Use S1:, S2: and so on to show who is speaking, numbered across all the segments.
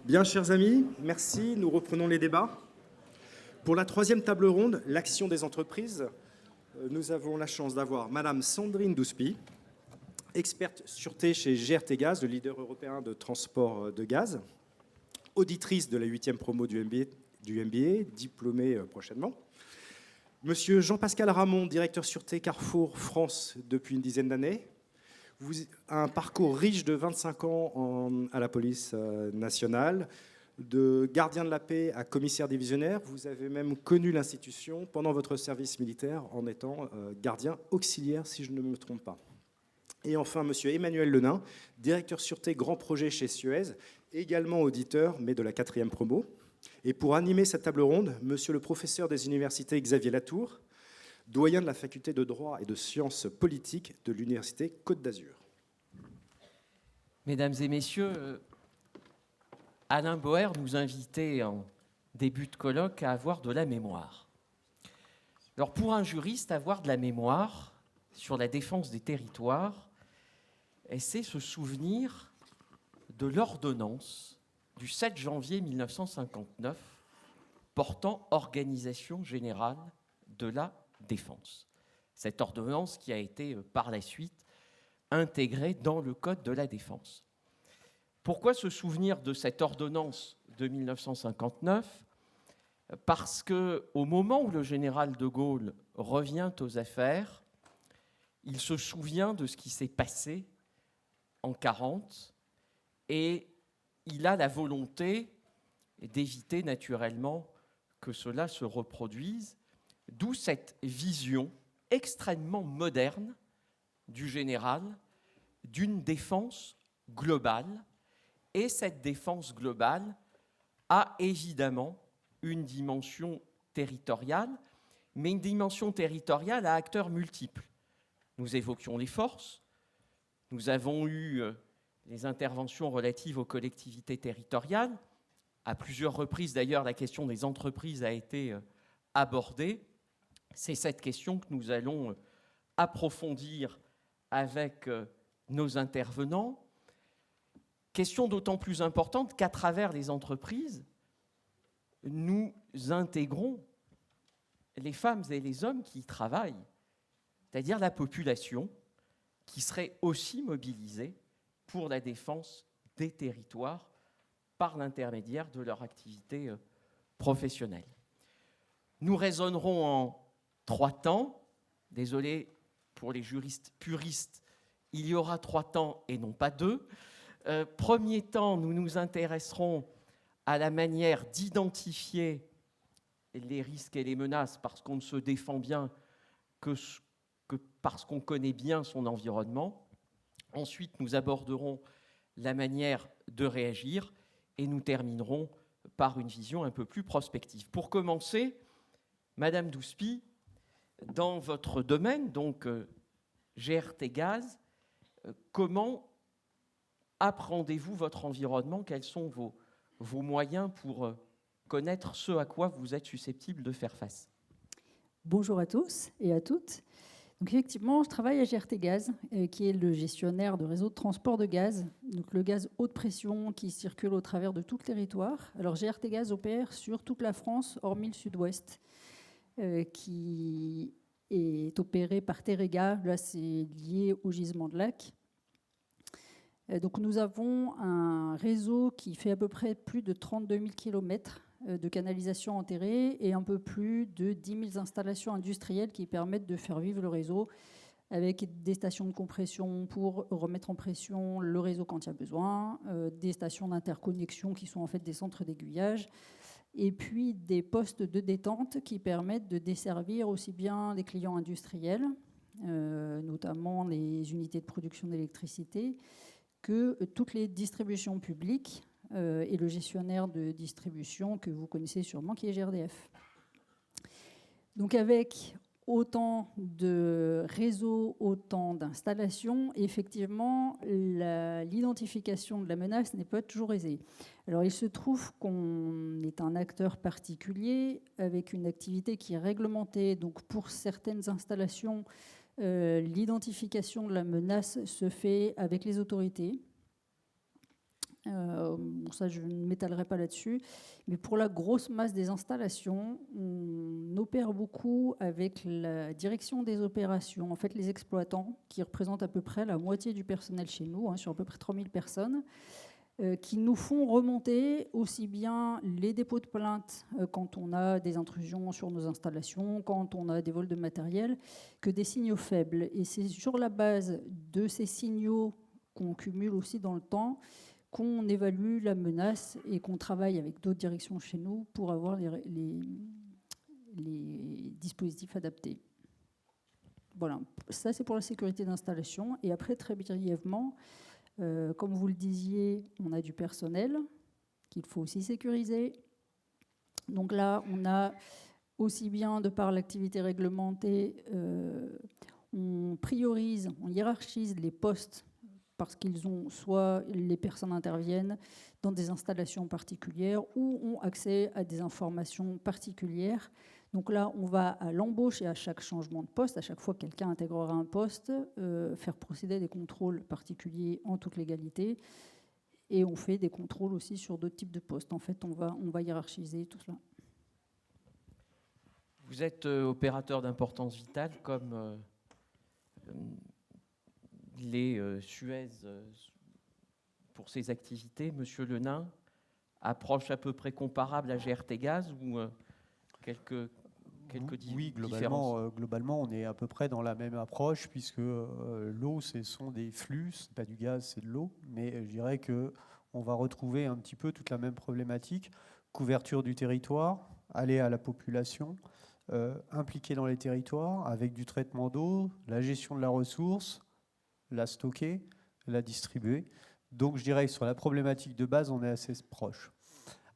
S1: Bien, chers amis, merci. Nous reprenons les débats. Pour la troisième table ronde, l'action des entreprises, nous avons la chance d'avoir Madame Sandrine Douspy, experte sûreté chez GRT Gaz, le leader européen de transport de gaz, auditrice de la 8e promo du MBA, diplômée prochainement. Monsieur Jean-Pascal Ramon, directeur sûreté Carrefour France depuis une dizaine d'années. Vous avez un parcours riche de 25 ans à la police nationale, de gardien de la paix à commissaire divisionnaire. Vous avez même connu l'institution pendant votre service militaire en étant gardien auxiliaire, si je ne me trompe pas. Et enfin, monsieur Emmanuel Lenain, directeur sûreté grand projet chez Suez, également auditeur, mais de la 4e promo. Et pour animer cette table ronde, monsieur le professeur des universités Xavier Latour, doyen de la faculté de droit et de sciences politiques de l'université Côte d'Azur.
S2: Mesdames et messieurs, Alain Boer nous invitait en début de colloque à avoir de la mémoire. Alors pour un juriste, avoir de la mémoire sur la défense des territoires, c'est se souvenir de l'ordonnance du 7 janvier 1959 portant organisation générale de la défense. Cette ordonnance qui a été par la suite intégrée dans le Code de la défense. Pourquoi se souvenir de cette ordonnance de 1959 ? Parce qu'au moment où le général de Gaulle revient aux affaires, il se souvient de ce qui s'est passé en 1940 et il a la volonté d'éviter naturellement que cela se reproduise, d'où cette vision extrêmement moderne du général d'une défense globale. Et cette défense globale a évidemment une dimension territoriale, mais une dimension territoriale à acteurs multiples. Nous évoquions les forces, nous avons eu les interventions relatives aux collectivités territoriales. À plusieurs reprises, d'ailleurs, la question des entreprises a été abordée. C'est cette question que nous allons approfondir avec nos intervenants. Question d'autant plus importante qu'à travers les entreprises, nous intégrons les femmes et les hommes qui y travaillent, c'est-à-dire la population qui serait aussi mobilisée pour la défense des territoires par l'intermédiaire de leur activité professionnelle. Nous raisonnerons en 3 temps. Désolé pour les juristes puristes, il y aura 3 temps et non pas 2. Premier temps, nous nous intéresserons à la manière d'identifier les risques et les menaces parce qu'on ne se défend bien que parce qu'on connaît bien son environnement. Ensuite, nous aborderons la manière de réagir et nous terminerons par une vision un peu plus prospective. Pour commencer, Madame Douspy, dans votre domaine, donc GRT Gaz, comment appréhendez-vous votre environnement ? Quels sont vos moyens pour connaître ce à quoi vous êtes susceptible de faire face ?
S3: Bonjour à tous et à toutes. Donc effectivement, je travaille à GRT Gaz, qui est le gestionnaire de réseau de transport de gaz, donc le gaz haute pression qui circule au travers de tout le territoire. Alors GRT Gaz opère sur toute la France, hormis le sud-ouest, qui est opéré par Terega. Là, c'est lié au gisement de lac. Donc nous avons un réseau qui fait à peu près plus de 32 000 km de canalisation enterrée et un peu plus de 10 000 installations industrielles qui permettent de faire vivre le réseau avec des stations de compression pour remettre en pression le réseau quand il y a besoin, des stations d'interconnexion qui sont en fait des centres d'aiguillage et puis des postes de détente qui permettent de desservir aussi bien les clients industriels, notamment les unités de production d'électricité, que toutes les distributions publiques et le gestionnaire de distribution que vous connaissez sûrement, qui est GRDF. Donc avec autant de réseaux, autant d'installations, effectivement, l'identification de la menace n'est pas toujours aisée. Alors il se trouve qu'on est un acteur particulier avec une activité qui est réglementée. Donc pour certaines installations, l'identification de la menace se fait avec les autorités. bon, ça, je ne m'étalerai pas là-dessus. Mais pour la grosse masse des installations, on opère beaucoup avec la direction des opérations. En fait, les exploitants, qui représentent à peu près la moitié du personnel chez nous, hein, sur à peu près 3000 personnes, qui nous font remonter aussi bien les dépôts de plainte quand on a des intrusions sur nos installations, quand on a des vols de matériel, que des signaux faibles. Et c'est sur la base de ces signaux qu'on cumule aussi dans le temps qu'on évalue la menace et qu'on travaille avec d'autres directions chez nous pour avoir les dispositifs adaptés. Voilà, ça c'est pour la sécurité d'installation. Et après, très brièvement, comme vous le disiez, on a du personnel qu'il faut aussi sécuriser. Donc là, on a aussi bien de par l'activité réglementée, on priorise, on hiérarchise les postes parce qu'ils ont soit les personnes interviennent dans des installations particulières ou ont accès à des informations particulières. Donc là, on va à l'embauche et à chaque changement de poste, à chaque fois que quelqu'un intégrera un poste, faire procéder à des contrôles particuliers en toute légalité. Et on fait des contrôles aussi sur d'autres types de postes. En fait, on va hiérarchiser tout cela.
S2: Vous êtes opérateur d'importance vitale comme les Suez pour ses activités. Monsieur Lenain, approche à peu près comparable à GRT Gaz ou quelques
S4: Oui,
S2: différences.
S4: globalement, on est à peu près dans la même approche puisque l'eau, ce sont des flux, c'est pas du gaz, c'est de l'eau. Mais je dirais qu'on va retrouver un petit peu toute la même problématique. Couverture du territoire, aller à la population, impliqué dans les territoires avec du traitement d'eau, la gestion de la ressource, la stocker, la distribuer. Donc je dirais que sur la problématique de base, on est assez proche.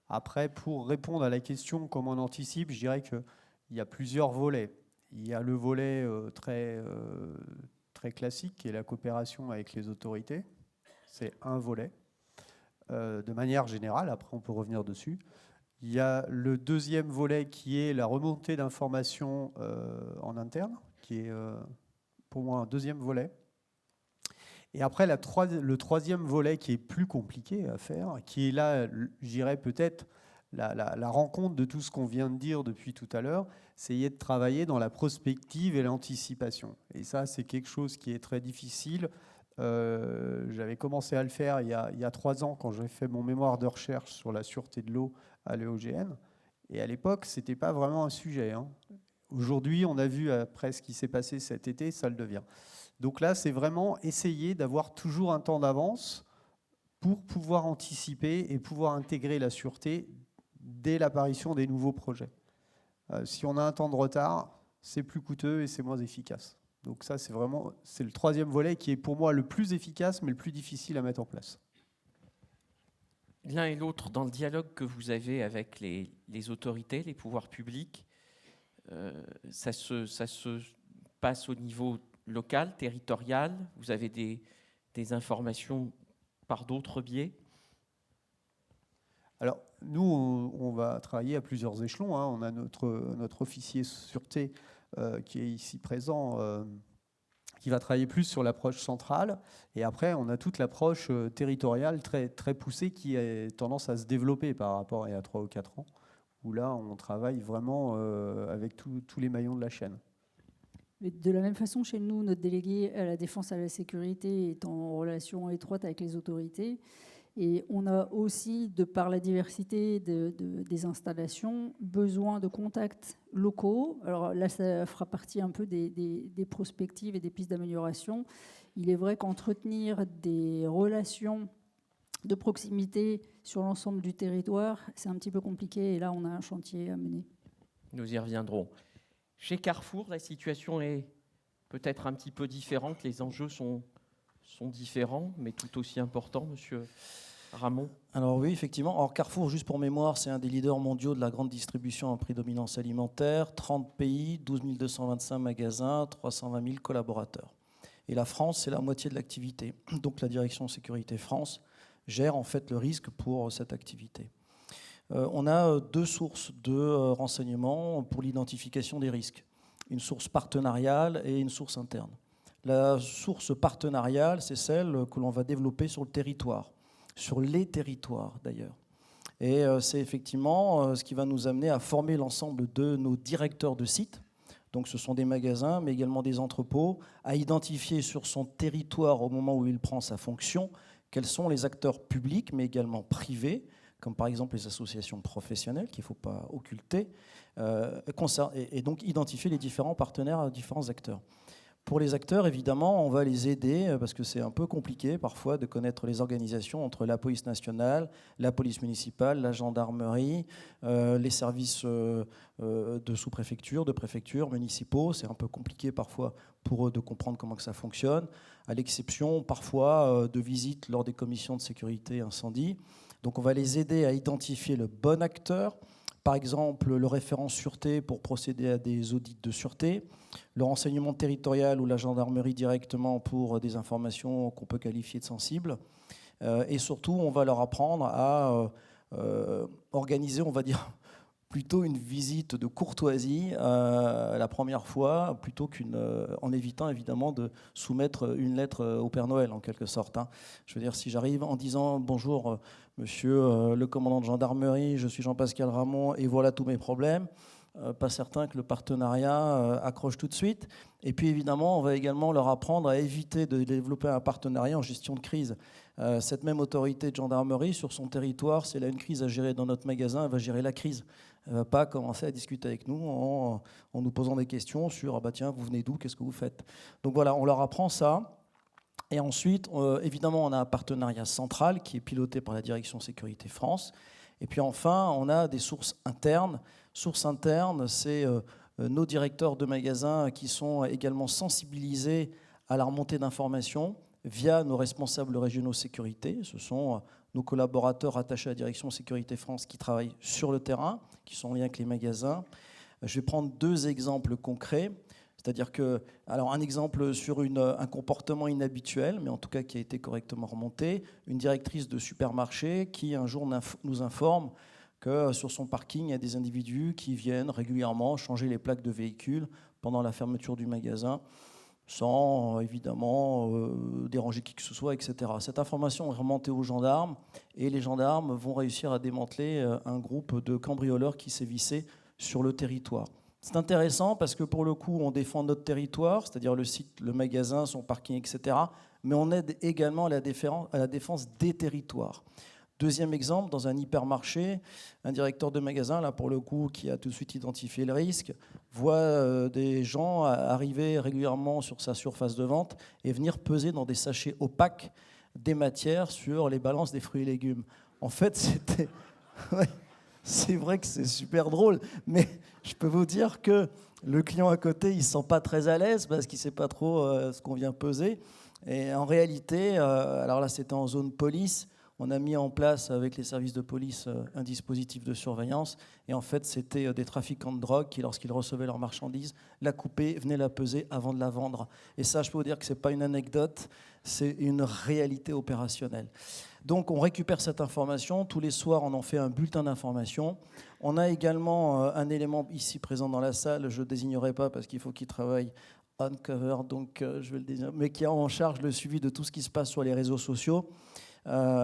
S4: Après, pour répondre à la question comment on anticipe, je dirais qu'il y a plusieurs volets. Il y a le volet très classique qui est la coopération avec les autorités. C'est un volet. De manière générale, après on peut revenir dessus. Il y a le deuxième volet qui est la remontée d'informations en interne, qui est pour moi un deuxième volet. Et après, le troisième volet qui est plus compliqué à faire, qui est là, j'irais peut-être la rencontre de tout ce qu'on vient de dire depuis tout à l'heure, c'est essayer de travailler dans la prospective et l'anticipation. Et ça, c'est quelque chose qui est très difficile. J'avais commencé à le faire il y a 3 ans quand j'ai fait mon mémoire de recherche sur la sûreté de l'eau à l'EOGN. Et à l'époque, ce n'était pas vraiment un sujet. Aujourd'hui, on a vu après ce qui s'est passé cet été, ça le devient. Donc là, c'est vraiment essayer d'avoir toujours un temps d'avance pour pouvoir anticiper et pouvoir intégrer la sûreté dès l'apparition des nouveaux projets. Si on a un temps de retard, c'est plus coûteux et c'est moins efficace. Donc ça, c'est le troisième volet qui est pour moi le plus efficace, mais le plus difficile à mettre en place.
S2: L'un et l'autre, dans le dialogue que vous avez avec les autorités, les pouvoirs publics, ça se passe au niveau local, territorial. Vous avez des informations par d'autres biais?
S4: Alors, nous, on va travailler à plusieurs échelons. On a notre officier sûreté qui est ici présent, qui va travailler plus sur l'approche centrale. Et après, on a toute l'approche territoriale très, très poussée qui a tendance à se développer par rapport à il y a 3 ou 4 ans, où là, on travaille vraiment avec tous les maillons de la chaîne.
S3: Mais de la même façon, chez nous, notre délégué à la défense et à la sécurité est en relation étroite avec les autorités. Et on a aussi, de par la diversité des installations, besoin de contacts locaux. Alors là, ça fera partie un peu des prospectives et des pistes d'amélioration. Il est vrai qu'entretenir des relations de proximité sur l'ensemble du territoire, c'est un petit peu compliqué. Et là, on a un chantier à mener.
S2: Nous y reviendrons. Chez Carrefour, la situation est peut-être un petit peu différente. Les enjeux sont différents, mais tout aussi importants, monsieur Ramon.
S5: Alors oui, effectivement. Alors Carrefour, juste pour mémoire, c'est un des leaders mondiaux de la grande distribution en prédominance alimentaire. 30 pays, 12 225 magasins, 320 000 collaborateurs. Et la France, c'est la moitié de l'activité. Donc la direction Sécurité France gère en fait le risque pour cette activité. On a 2 sources de renseignements pour l'identification des risques. Une source partenariale et une source interne. La source partenariale, c'est celle que l'on va développer sur le territoire. sur les territoires d'ailleurs. Et c'est effectivement ce qui va nous amener à former l'ensemble de nos directeurs de sites. Donc ce sont des magasins, mais également des entrepôts, à identifier sur son territoire au moment où il prend sa fonction, quels sont les acteurs publics, mais également privés, comme par exemple les associations professionnelles, qu'il ne faut pas occulter, et donc identifier les différents partenaires, différents acteurs. Pour les acteurs, évidemment, on va les aider parce que c'est un peu compliqué parfois de connaître les organisations entre la police nationale, la police municipale, la gendarmerie, les services de sous-préfecture, de préfecture, municipaux. C'est un peu compliqué parfois pour eux de comprendre comment que ça fonctionne, à l'exception parfois de visites lors des commissions de sécurité incendie. Donc on va les aider à identifier le bon acteur. Par exemple, le référent sûreté pour procéder à des audits de sûreté, le renseignement territorial ou la gendarmerie directement pour des informations qu'on peut qualifier de sensibles. Et surtout, on va leur apprendre à organiser, on va dire, plutôt une visite de courtoisie la première fois, plutôt en évitant évidemment de soumettre une lettre au Père Noël, en quelque sorte. Je veux dire, si j'arrive en disant « Bonjour, monsieur le commandant de gendarmerie, je suis Jean-Pascal Ramon et voilà tous mes problèmes », pas certain que le partenariat accroche tout de suite. Et puis évidemment, on va également leur apprendre à éviter de développer un partenariat en gestion de crise. Cette même autorité de gendarmerie, sur son territoire, si elle a une crise à gérer dans notre magasin, elle va gérer la crise. Elle ne va pas commencer à discuter avec nous en nous posant des questions sur « Ah bah tiens, vous venez d'où? Qu'est-ce que vous faites ?» Donc voilà, on leur apprend ça. Et ensuite, évidemment, on a un partenariat central qui est piloté par la Direction Sécurité France. Et puis enfin, on a des sources internes. Sources internes, c'est nos directeurs de magasins qui sont également sensibilisés à la remontée d'informations via nos responsables régionaux sécurité. Ce sont nos collaborateurs attachés à la Direction Sécurité France qui travaillent sur le terrain, qui sont en lien avec les magasins. Je vais prendre 2 exemples concrets. C'est-à-dire que, alors un exemple sur un comportement inhabituel, mais en tout cas qui a été correctement remonté, une directrice de supermarché qui un jour nous informe que sur son parking, il y a des individus qui viennent régulièrement changer les plaques de véhicules pendant la fermeture du magasin, sans évidemment déranger qui que ce soit, etc. Cette information est remontée aux gendarmes et les gendarmes vont réussir à démanteler un groupe de cambrioleurs qui sévissaient sur le territoire. C'est intéressant parce que pour le coup, on défend notre territoire, c'est-à-dire le site, le magasin, son parking, etc. Mais on aide également à la défense des territoires. Deuxième exemple, dans un hypermarché, un directeur de magasin, là pour le coup, qui a tout de suite identifié le risque, voit des gens arriver régulièrement sur sa surface de vente et venir peser dans des sachets opaques des matières sur les balances des fruits et légumes. En fait, c'était... Ouais, c'est vrai que c'est super drôle, mais je peux vous dire que le client à côté, il ne se sent pas très à l'aise parce qu'il ne sait pas trop ce qu'on vient peser. Et en réalité, alors là, c'était en zone police. On a mis en place avec les services de police un dispositif de surveillance. Et en fait, c'était des trafiquants de drogue qui, lorsqu'ils recevaient leurs marchandises, la coupaient, venaient la peser avant de la vendre. Et ça, je peux vous dire que ce n'est pas une anecdote, c'est une réalité opérationnelle. Donc, on récupère cette information. Tous les soirs, on en fait un bulletin d'information. On a également un élément ici présent dans la salle, je ne désignerai pas parce qu'il faut qu'il travaille on-cover, donc je vais le désigner, mais qui a en charge le suivi de tout ce qui se passe sur les réseaux sociaux.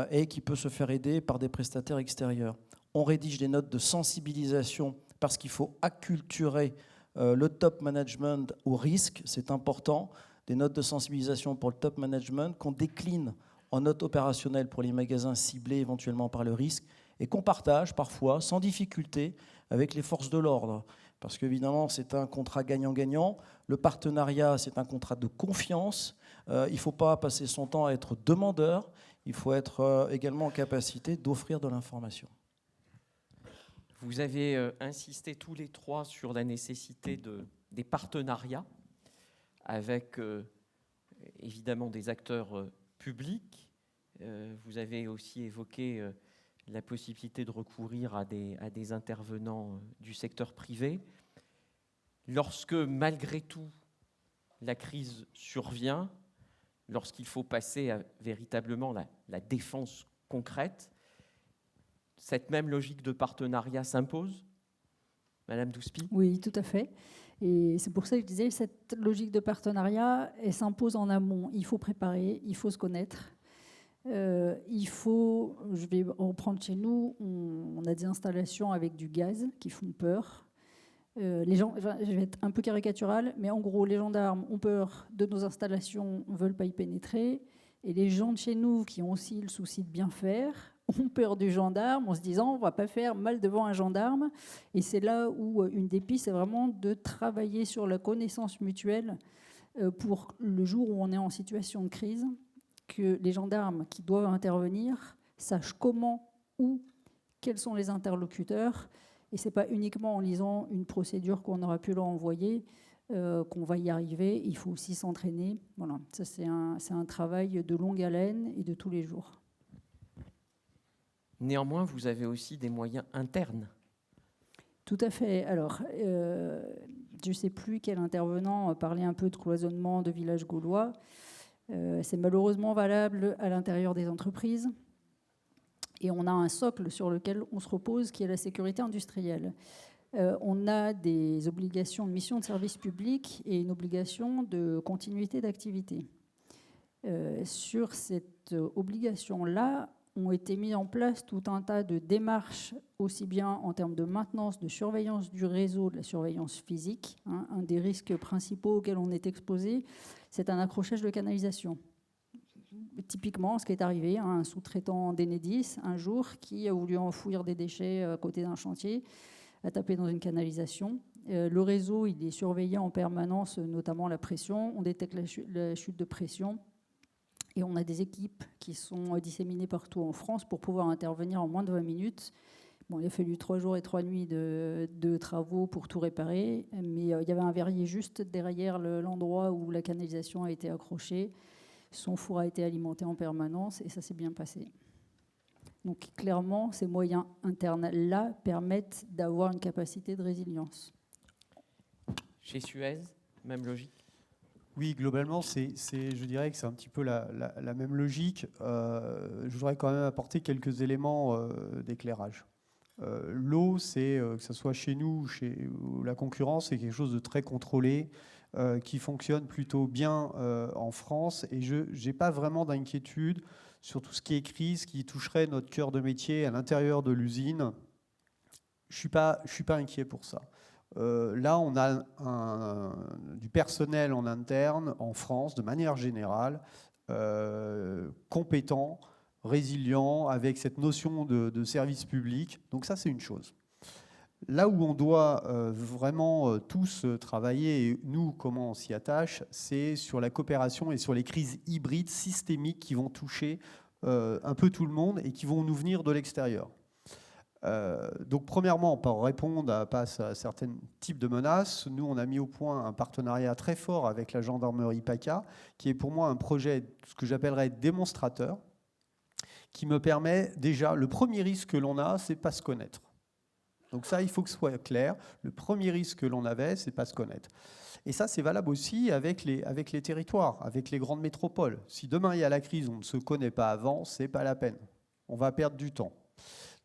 S5: Et qui peut se faire aider par des prestataires extérieurs. On rédige des notes de sensibilisation parce qu'il faut acculturer le top management au risque, c'est important. Des notes de sensibilisation pour le top management qu'on décline en notes opérationnelles pour les magasins ciblés éventuellement par le risque et qu'on partage parfois sans difficulté avec les forces de l'ordre. Parce qu'évidemment, c'est un contrat gagnant-gagnant. Le partenariat, c'est un contrat de confiance. Il ne faut pas passer son temps à être demandeur. Il faut être également en capacité d'offrir de l'information.
S2: Vous avez insisté tous les 3 sur la nécessité des partenariats avec évidemment des acteurs publics. Vous avez aussi évoqué la possibilité de recourir à des intervenants du secteur privé. Lorsque, malgré tout, la crise survient, lorsqu'il faut passer à véritablement la défense concrète, cette même logique de partenariat s'impose, Madame Douspy ?
S3: Oui, tout à fait. Et c'est pour ça que je disais, cette logique de partenariat, elle s'impose en amont. Il faut préparer, il faut se connaître. Je vais reprendre chez nous, on a des installations avec du gaz qui font peur. Les gens, enfin, je vais être un peu caricatural, mais en gros, les gendarmes ont peur de nos installations, ne veulent pas y pénétrer. Et les gens de chez nous, qui ont aussi le souci de bien faire, ont peur du gendarme en se disant on ne va pas faire mal devant un gendarme. Et c'est là où une des pistes, c'est vraiment de travailler sur la connaissance mutuelle pour le jour où on est en situation de crise, que les gendarmes qui doivent intervenir sachent comment, où, quels sont les interlocuteurs. Et ce n'est pas uniquement en lisant une procédure qu'on aura pu leur envoyer qu'on va y arriver. Il faut aussi s'entraîner. Voilà. Ça, c'est un travail de longue haleine et de tous les jours.
S2: Néanmoins, vous avez aussi des moyens internes.
S3: Tout à fait. Alors, je ne sais plus quel intervenant parlait un peu de cloisonnement de villages gaulois. C'est malheureusement valable à l'intérieur des entreprises. Et on a un socle sur lequel on se repose, qui est la sécurité industrielle. On a des obligations de mission de service public et une obligation de continuité d'activité. Sur cette obligation-là, ont été mis en place tout un tas de démarches, aussi bien en termes de maintenance, de surveillance du réseau, de la surveillance physique. Un des risques principaux auxquels on est exposé, c'est un accrochage de canalisation. Typiquement, ce qui est arrivé, un sous-traitant d'Enedis, un jour, qui a voulu enfouir des déchets à côté d'un chantier, a tapé dans une canalisation. Le réseau, il est surveillé en permanence, notamment la pression. On détecte la chute de pression. Et on a des équipes qui sont disséminées partout en France pour pouvoir intervenir en moins de 20 minutes. Bon, il a fallu 3 jours et 3 nuits de travaux pour tout réparer, mais il y avait un verrier juste derrière l'endroit où la canalisation a été accrochée. Son four a été alimenté en permanence et ça s'est bien passé. Donc clairement, ces moyens internes-là permettent d'avoir une capacité de résilience.
S2: Chez Suez, même logique.
S4: Oui, globalement, je dirais que c'est un petit peu la même logique. Je voudrais quand même apporter quelques éléments d'éclairage. L'eau, que ce soit chez nous ou la concurrence, c'est quelque chose de très contrôlé, qui fonctionne plutôt bien en France. Et je n'ai pas vraiment d'inquiétude sur tout ce qui est crise, qui toucherait notre cœur de métier à l'intérieur de l'usine. Je suis pas inquiet pour ça. Là, on a du personnel en interne, en France, de manière générale, compétent, résilient, avec cette notion de service public. Donc ça, c'est une chose. Là où on doit vraiment tous travailler, et nous, comment on s'y attache, c'est sur la coopération et sur les crises hybrides systémiques qui vont toucher un peu tout le monde et qui vont nous venir de l'extérieur. Donc premièrement, pour répondre à certains types de menaces, nous on a mis au point un partenariat très fort avec la gendarmerie PACA, qui est pour moi un projet, ce que j'appellerais démonstrateur, qui me permet déjà, le premier risque que l'on a, c'est pas se connaître. Donc ça, il faut que ce soit clair. Le premier risque que l'on avait, c'est pas se connaître. Et ça, c'est valable aussi avec les territoires, avec les grandes métropoles. Si demain il y a la crise, on ne se connaît pas avant, c'est pas la peine. On va perdre du temps.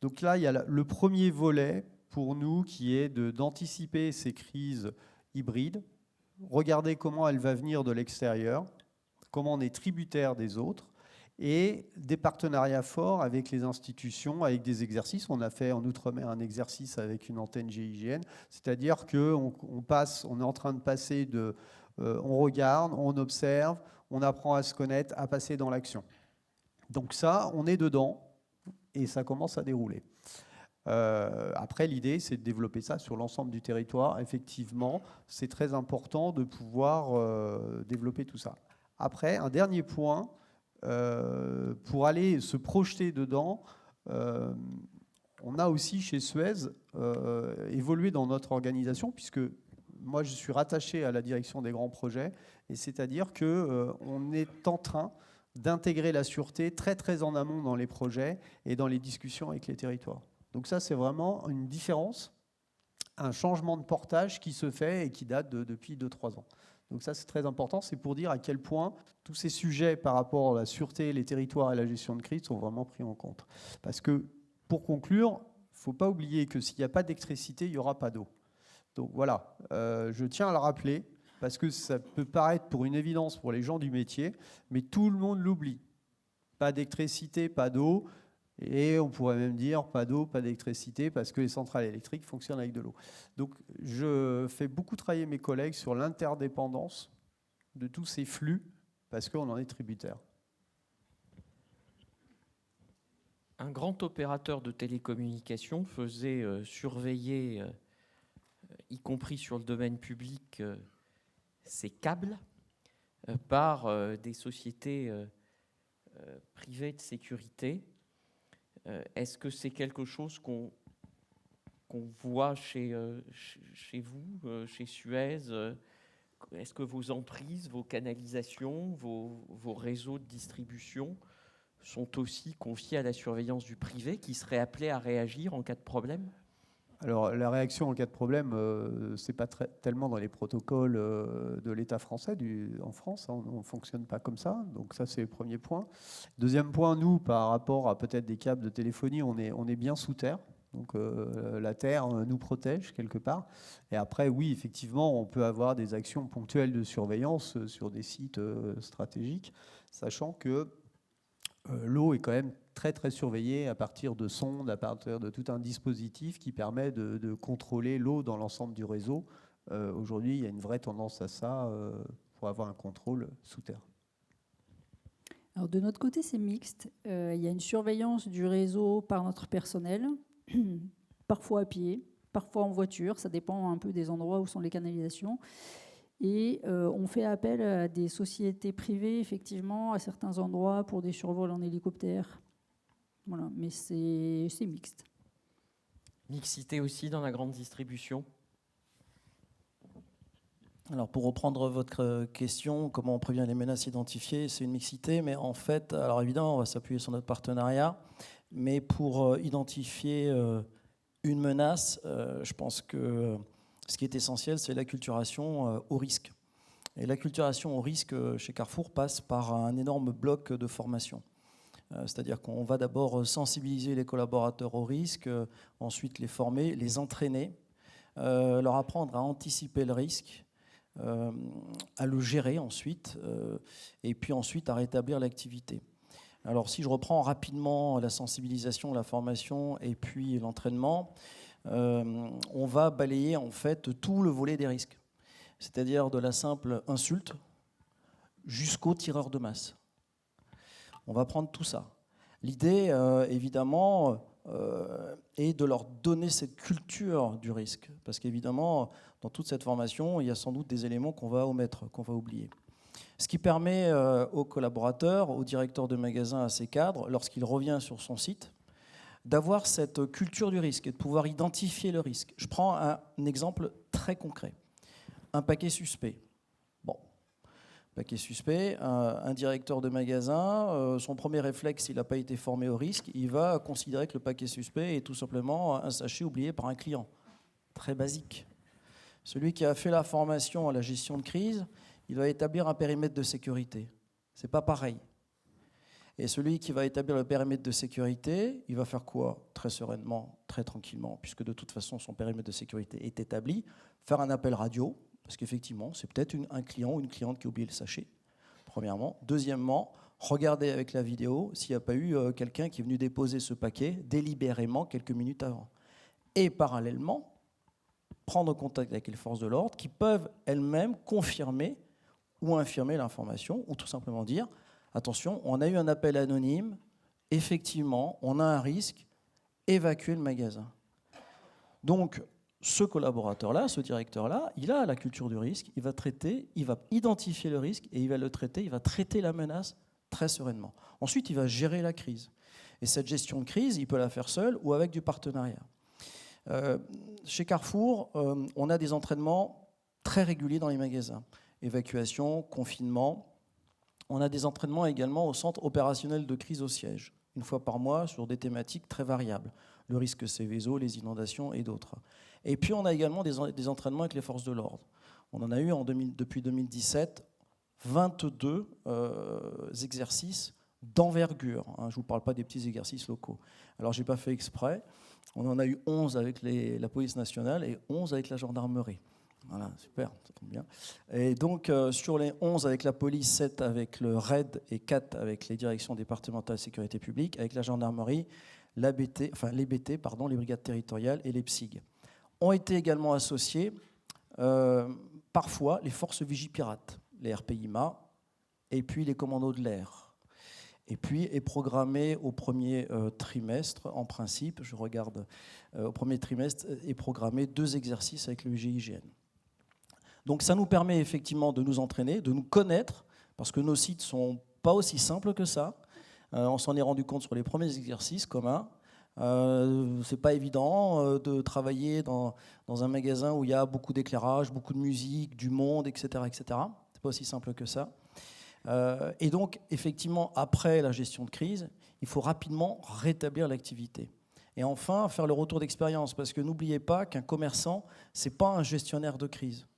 S4: Donc là, il y a le premier volet pour nous qui est d'anticiper ces crises hybrides, regarder comment elle va venir de l'extérieur, comment on est tributaire des autres, et des partenariats forts avec les institutions, avec des exercices. On a fait en Outre-mer un exercice avec une antenne GIGN, c'est-à-dire qu'on est en train de passer on regarde, on observe, on apprend à se connaître, à passer dans l'action. Donc ça, on est dedans. Et ça commence à dérouler. Après, l'idée, c'est de développer ça sur l'ensemble du territoire. Effectivement, c'est très important de pouvoir développer tout ça. Après, un dernier point, pour aller se projeter dedans, on a aussi chez Suez évolué dans notre organisation, puisque moi, je suis rattaché à la direction des grands projets, et c'est-à-dire qu'on est en train d'intégrer la sûreté très très en amont dans les projets et dans les discussions avec les territoires. Donc ça, c'est vraiment une différence, un changement de portage qui se fait et qui date depuis 2-3 ans. Donc ça, c'est très important, c'est pour dire à quel point tous ces sujets par rapport à la sûreté, les territoires et la gestion de crise sont vraiment pris en compte. Parce que, pour conclure, il ne faut pas oublier que s'il n'y a pas d'électricité, il n'y aura pas d'eau. Donc voilà, je tiens à le rappeler, parce que ça peut paraître pour une évidence pour les gens du métier, mais tout le monde l'oublie. pas d'électricité, pas d'eau. Et on pourrait même dire pas d'eau, pas d'électricité, parce que les centrales électriques fonctionnent avec de l'eau. Donc je fais beaucoup travailler mes collègues sur l'interdépendance de tous ces flux, parce qu'on en est tributaire.
S2: Un grand opérateur de télécommunications faisait surveiller, y compris sur le domaine public, ses câbles par des sociétés privées de sécurité. Est-ce que c'est quelque chose qu'on voit chez vous, chez Suez? Est-ce que vos emprises, vos canalisations, vos réseaux de distribution sont aussi confiés à la surveillance du privé qui serait appelé à réagir en cas de problème?
S4: Alors la réaction en cas de problème, c'est pas tellement dans les protocoles de l'État français, en France, hein, on ne fonctionne pas comme ça, donc ça c'est le premier point. Deuxième point, nous, par rapport à peut-être des câbles de téléphonie, on est bien sous terre, donc la terre nous protège quelque part. Et après, oui, effectivement, on peut avoir des actions ponctuelles de surveillance sur des sites stratégiques, sachant que l'eau est quand même très très surveillée à partir de sondes, à partir de tout un dispositif qui permet de contrôler l'eau dans l'ensemble du réseau. Aujourd'hui, il y a une vraie tendance à ça pour avoir un contrôle sous terre.
S3: Alors de notre côté, c'est mixte. Il y a une surveillance du réseau par notre personnel, parfois à pied, parfois en voiture, ça dépend un peu des endroits où sont les canalisations. Et on fait appel à des sociétés privées, effectivement, à certains endroits pour des survols en hélicoptère. Voilà, mais c'est mixte.
S2: Mixité aussi dans la grande distribution?
S5: Alors pour reprendre votre question, comment on prévient les menaces identifiées, c'est une mixité, mais en fait, alors évidemment, on va s'appuyer sur notre partenariat, mais pour identifier une menace, je pense que ce qui est essentiel, c'est l'acculturation au risque. Et l'acculturation au risque chez Carrefour passe par un énorme bloc de formation. C'est-à-dire qu'on va d'abord sensibiliser les collaborateurs au risque, ensuite les former, les entraîner, leur apprendre à anticiper le risque, à le gérer ensuite, et puis ensuite à rétablir l'activité. Alors si je reprends rapidement la sensibilisation, la formation et puis l'entraînement, on va balayer en fait tout le volet des risques, c'est-à-dire de la simple insulte jusqu'au tireur de masse. On va prendre tout ça. L'idée, évidemment, est de leur donner cette culture du risque, parce qu'évidemment, dans toute cette formation, il y a sans doute des éléments qu'on va omettre, qu'on va oublier. Ce qui permet aux collaborateurs, aux directeurs de magasins, à ses cadres, lorsqu'il revient sur son site, d'avoir cette culture du risque et de pouvoir identifier le risque. Je prends un exemple très concret. Un paquet suspect. Bon, paquet suspect, un directeur de magasin, son premier réflexe, s'il n'a pas été formé au risque, il va considérer que le paquet suspect est tout simplement un sachet oublié par un client. Très basique. Celui qui a fait la formation à la gestion de crise, il va établir un périmètre de sécurité. C'est pas pareil. Et celui qui va établir le périmètre de sécurité, il va faire quoi? Très sereinement, très tranquillement, puisque de toute façon, son périmètre de sécurité est établi. Faire un appel radio, parce qu'effectivement, c'est peut-être un client ou une cliente qui a oublié le sachet, premièrement. Deuxièmement, regarder avec la vidéo s'il n'y a pas eu quelqu'un qui est venu déposer ce paquet délibérément quelques minutes avant. Et parallèlement, prendre contact avec les forces de l'ordre qui peuvent elles-mêmes confirmer ou infirmer l'information, ou tout simplement dire « Attention, on a eu un appel anonyme, effectivement, on a un risque, évacuer le magasin. » Donc, ce collaborateur-là, ce directeur-là, il a la culture du risque, il va traiter, il va identifier le risque et il va le traiter, il va traiter la menace très sereinement. Ensuite, il va gérer la crise. Et cette gestion de crise, il peut la faire seul ou avec du partenariat. Chez Carrefour, on a des entraînements très réguliers dans les magasins. Évacuation, confinement. On a des entraînements également au centre opérationnel de crise au siège, une fois par mois sur des thématiques très variables. Le risque Céveso, les inondations et d'autres. Et puis on a également des entraînements avec les forces de l'ordre. On en a eu depuis 2017 22 exercices d'envergure. Je ne vous parle pas des petits exercices locaux. Alors je n'ai pas fait exprès. On en a eu 11 avec la police nationale et 11 avec la gendarmerie. Voilà, super, ça tombe bien. Et donc, sur les 11 avec la police, 7 avec le RAID et 4 avec les directions départementales de sécurité publique, avec la gendarmerie, les BT, pardon, les brigades territoriales et les PSIG. Ont été également associés parfois les forces Vigipirates, les RPIMA, et puis les commandos de l'air. Et puis est programmé au premier trimestre, en principe, je regarde, au premier trimestre, est programmé 2 exercices avec le GIGN. Donc ça nous permet effectivement de nous entraîner, de nous connaître, parce que nos sites ne sont pas aussi simples que ça. On s'en est rendu compte sur les premiers exercices communs. C'est pas évident de travailler dans un magasin où il y a beaucoup d'éclairage, beaucoup de musique, du monde, etc. etc. C'est pas aussi simple que ça. Et donc, effectivement, après la gestion de crise, il faut rapidement rétablir l'activité. Et enfin, faire le retour d'expérience, parce que n'oubliez pas qu'un commerçant, c'est pas un gestionnaire de crise.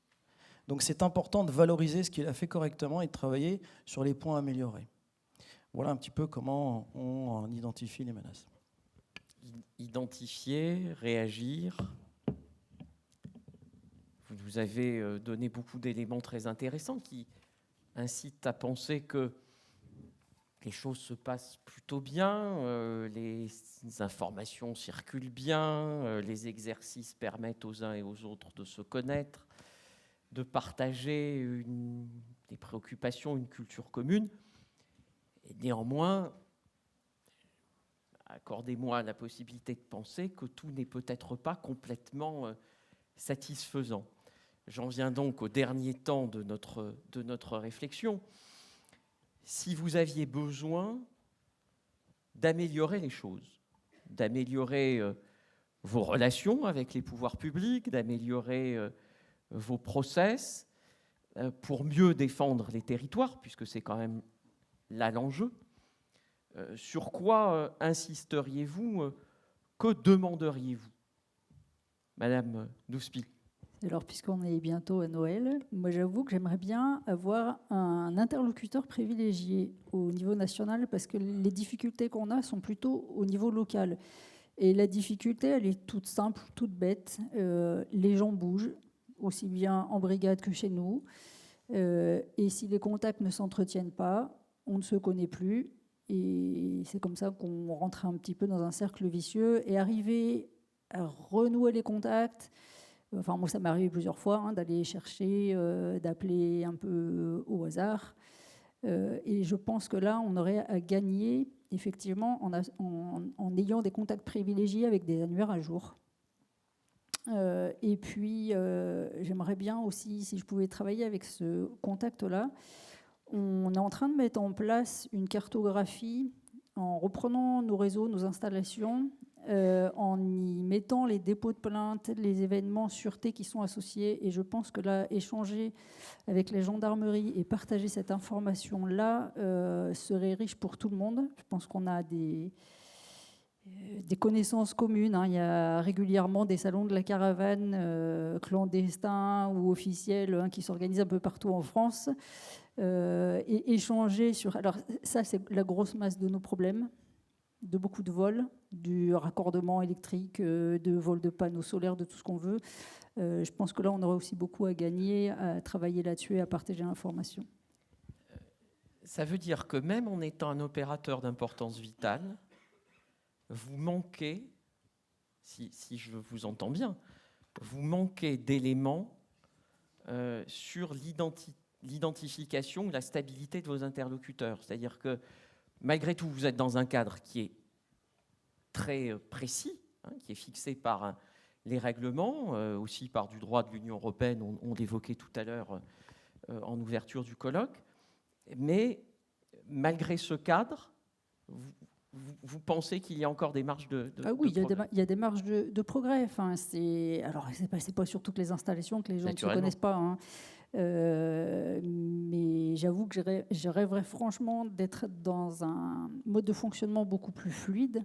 S5: Donc c'est important de valoriser ce qu'il a fait correctement et de travailler sur les points améliorés. Voilà un petit peu comment on identifie les menaces.
S2: Identifier, réagir. Vous nous avez donné beaucoup d'éléments très intéressants qui incitent à penser que les choses se passent plutôt bien, les informations circulent bien, les exercices permettent aux uns et aux autres de se connaître, de partager des préoccupations, une culture commune. Et néanmoins, accordez-moi la possibilité de penser que tout n'est peut-être pas complètement satisfaisant. J'en viens donc au dernier temps de notre réflexion. Si vous aviez besoin d'améliorer les choses, d'améliorer vos relations avec les pouvoirs publics, d'améliorer vos process pour mieux défendre les territoires, puisque c'est quand même là l'enjeu, sur quoi insisteriez-vous, que demanderiez-vous, Madame Douspi?
S3: Alors, puisqu'on est bientôt à Noël, moi j'avoue que j'aimerais bien avoir un interlocuteur privilégié au niveau national, parce que les difficultés qu'on a sont plutôt au niveau local. Et la difficulté, elle est toute simple, toute bête. Les gens bougent, aussi bien en brigade que chez nous. Et si les contacts ne s'entretiennent pas, on ne se connaît plus. Et c'est comme ça qu'on rentre un petit peu dans un cercle vicieux. Et arriver à renouer les contacts, enfin moi ça m'est arrivé plusieurs fois d'aller chercher, d'appeler un peu au hasard. Et je pense que là, on aurait à gagner effectivement en ayant des contacts privilégiés avec des annuaires à jour. Et puis, j'aimerais bien aussi, si je pouvais travailler avec ce contact-là, on est en train de mettre en place une cartographie en reprenant nos réseaux, nos installations, en y mettant les dépôts de plaintes, les événements sûreté qui sont associés. Et je pense que là, échanger avec les gendarmeries et partager cette information-là serait riche pour tout le monde. Je pense qu'on a des connaissances communes. Il y a régulièrement des salons de la caravane clandestins ou officiels qui s'organisent un peu partout en France. Et échanger sur... Alors ça, c'est la grosse masse de nos problèmes, de beaucoup de vols, du raccordement électrique, de vols de panneaux solaires, de tout ce qu'on veut. Je pense que là, on aurait aussi beaucoup à gagner, à travailler là-dessus et à partager l'information.
S2: Ça veut dire que même en étant un opérateur d'importance vitale, vous manquez, si je vous entends bien, vous manquez d'éléments sur l'identification, la stabilité de vos interlocuteurs. C'est-à-dire que malgré tout, vous êtes dans un cadre qui est très précis, qui est fixé par les règlements, aussi par du droit de l'Union européenne, on l'évoquait tout à l'heure en ouverture du colloque. Mais malgré ce cadre, vous pensez qu'il y a encore des marges de
S3: oui,
S2: de progrès.
S3: il y a des marges de progrès. Enfin, alors, c'est pas sur toutes les installations que les gens ne se connaissent pas. Mais j'avoue que je rêverais franchement d'être dans un mode de fonctionnement beaucoup plus fluide,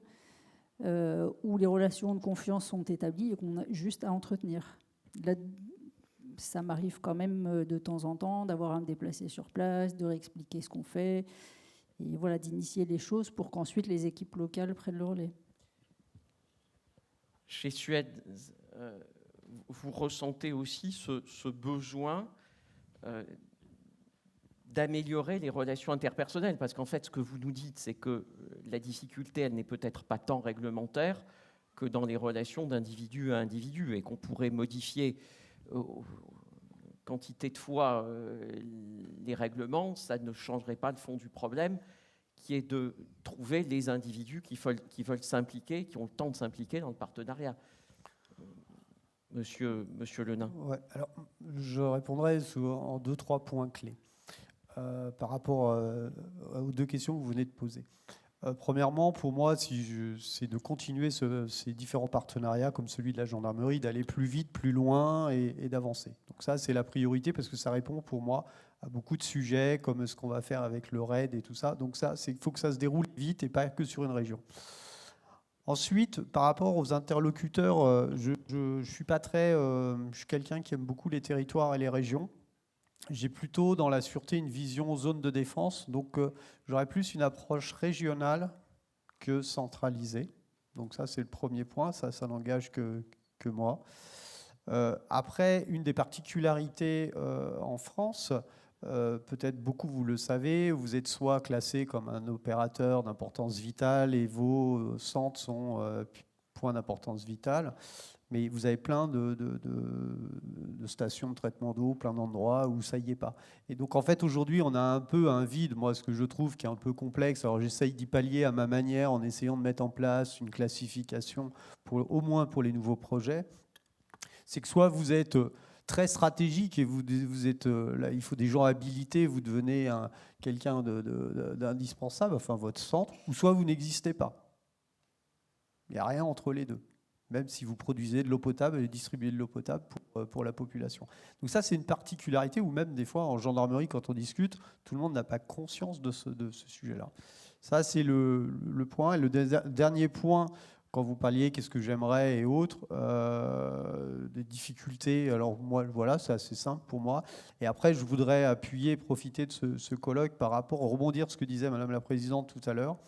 S3: où les relations de confiance sont établies et qu'on a juste à entretenir. Là, ça m'arrive quand même de temps en temps d'avoir à me déplacer sur place, de réexpliquer ce qu'on fait, et voilà, d'initier les choses pour qu'ensuite les équipes locales prennent le relais.
S2: Chez Suez, vous ressentez aussi ce besoin d'améliorer les relations interpersonnelles, parce qu'en fait, ce que vous nous dites, c'est que la difficulté, elle n'est peut-être pas tant réglementaire que dans les relations d'individu à individu, et qu'on pourrait modifier quantité de fois les règlements, ça ne changerait pas le fond du problème, qui est de trouver les individus qui veulent s'impliquer, qui ont le temps de s'impliquer dans le partenariat. Monsieur Lenain.
S4: Ouais, alors, je répondrai en 2-3 points clés par rapport aux 2 questions que vous venez de poser. Premièrement, pour moi, c'est de continuer ces différents partenariats, comme celui de la gendarmerie, d'aller plus vite, plus loin et d'avancer. Donc ça, c'est la priorité parce que ça répond pour moi à beaucoup de sujets, comme ce qu'on va faire avec le RAID et tout ça. Donc ça, il faut que ça se déroule vite et pas que sur une région. Ensuite, par rapport aux interlocuteurs, je suis pas très... je suis quelqu'un qui aime beaucoup les territoires et les régions. J'ai plutôt dans la sûreté une vision zone de défense, donc j'aurais plus une approche régionale que centralisée. Donc ça, c'est le premier point, ça n'engage que moi. Après, une des particularités en France, peut-être beaucoup vous le savez, vous êtes soit classé comme un opérateur d'importance vitale et vos centres sont points d'importance vitale. Mais vous avez plein de stations de traitement d'eau, plein d'endroits où ça y est pas. Et donc en fait aujourd'hui on a un peu un vide, moi ce que je trouve qui est un peu complexe. Alors j'essaye d'y pallier à ma manière en essayant de mettre en place une classification au moins pour les nouveaux projets. C'est que soit vous êtes très stratégique et vous êtes là, il faut des gens habilités, vous devenez quelqu'un d'indispensable, enfin votre centre, ou soit vous n'existez pas. Il n'y a rien entre les deux. Même si vous produisez de l'eau potable et distribuez de l'eau potable pour la population. Donc ça, c'est une particularité où même des fois, en gendarmerie, quand on discute, tout le monde n'a pas conscience de ce sujet-là. Ça, c'est le point. Et le dernier point, quand vous parliez qu'est-ce que j'aimerais et autres, des difficultés, alors moi, voilà, c'est assez simple pour moi. Et après, je voudrais appuyer et profiter de ce colloque par rapport, rebondir ce que disait Madame la Présidente tout à l'heure.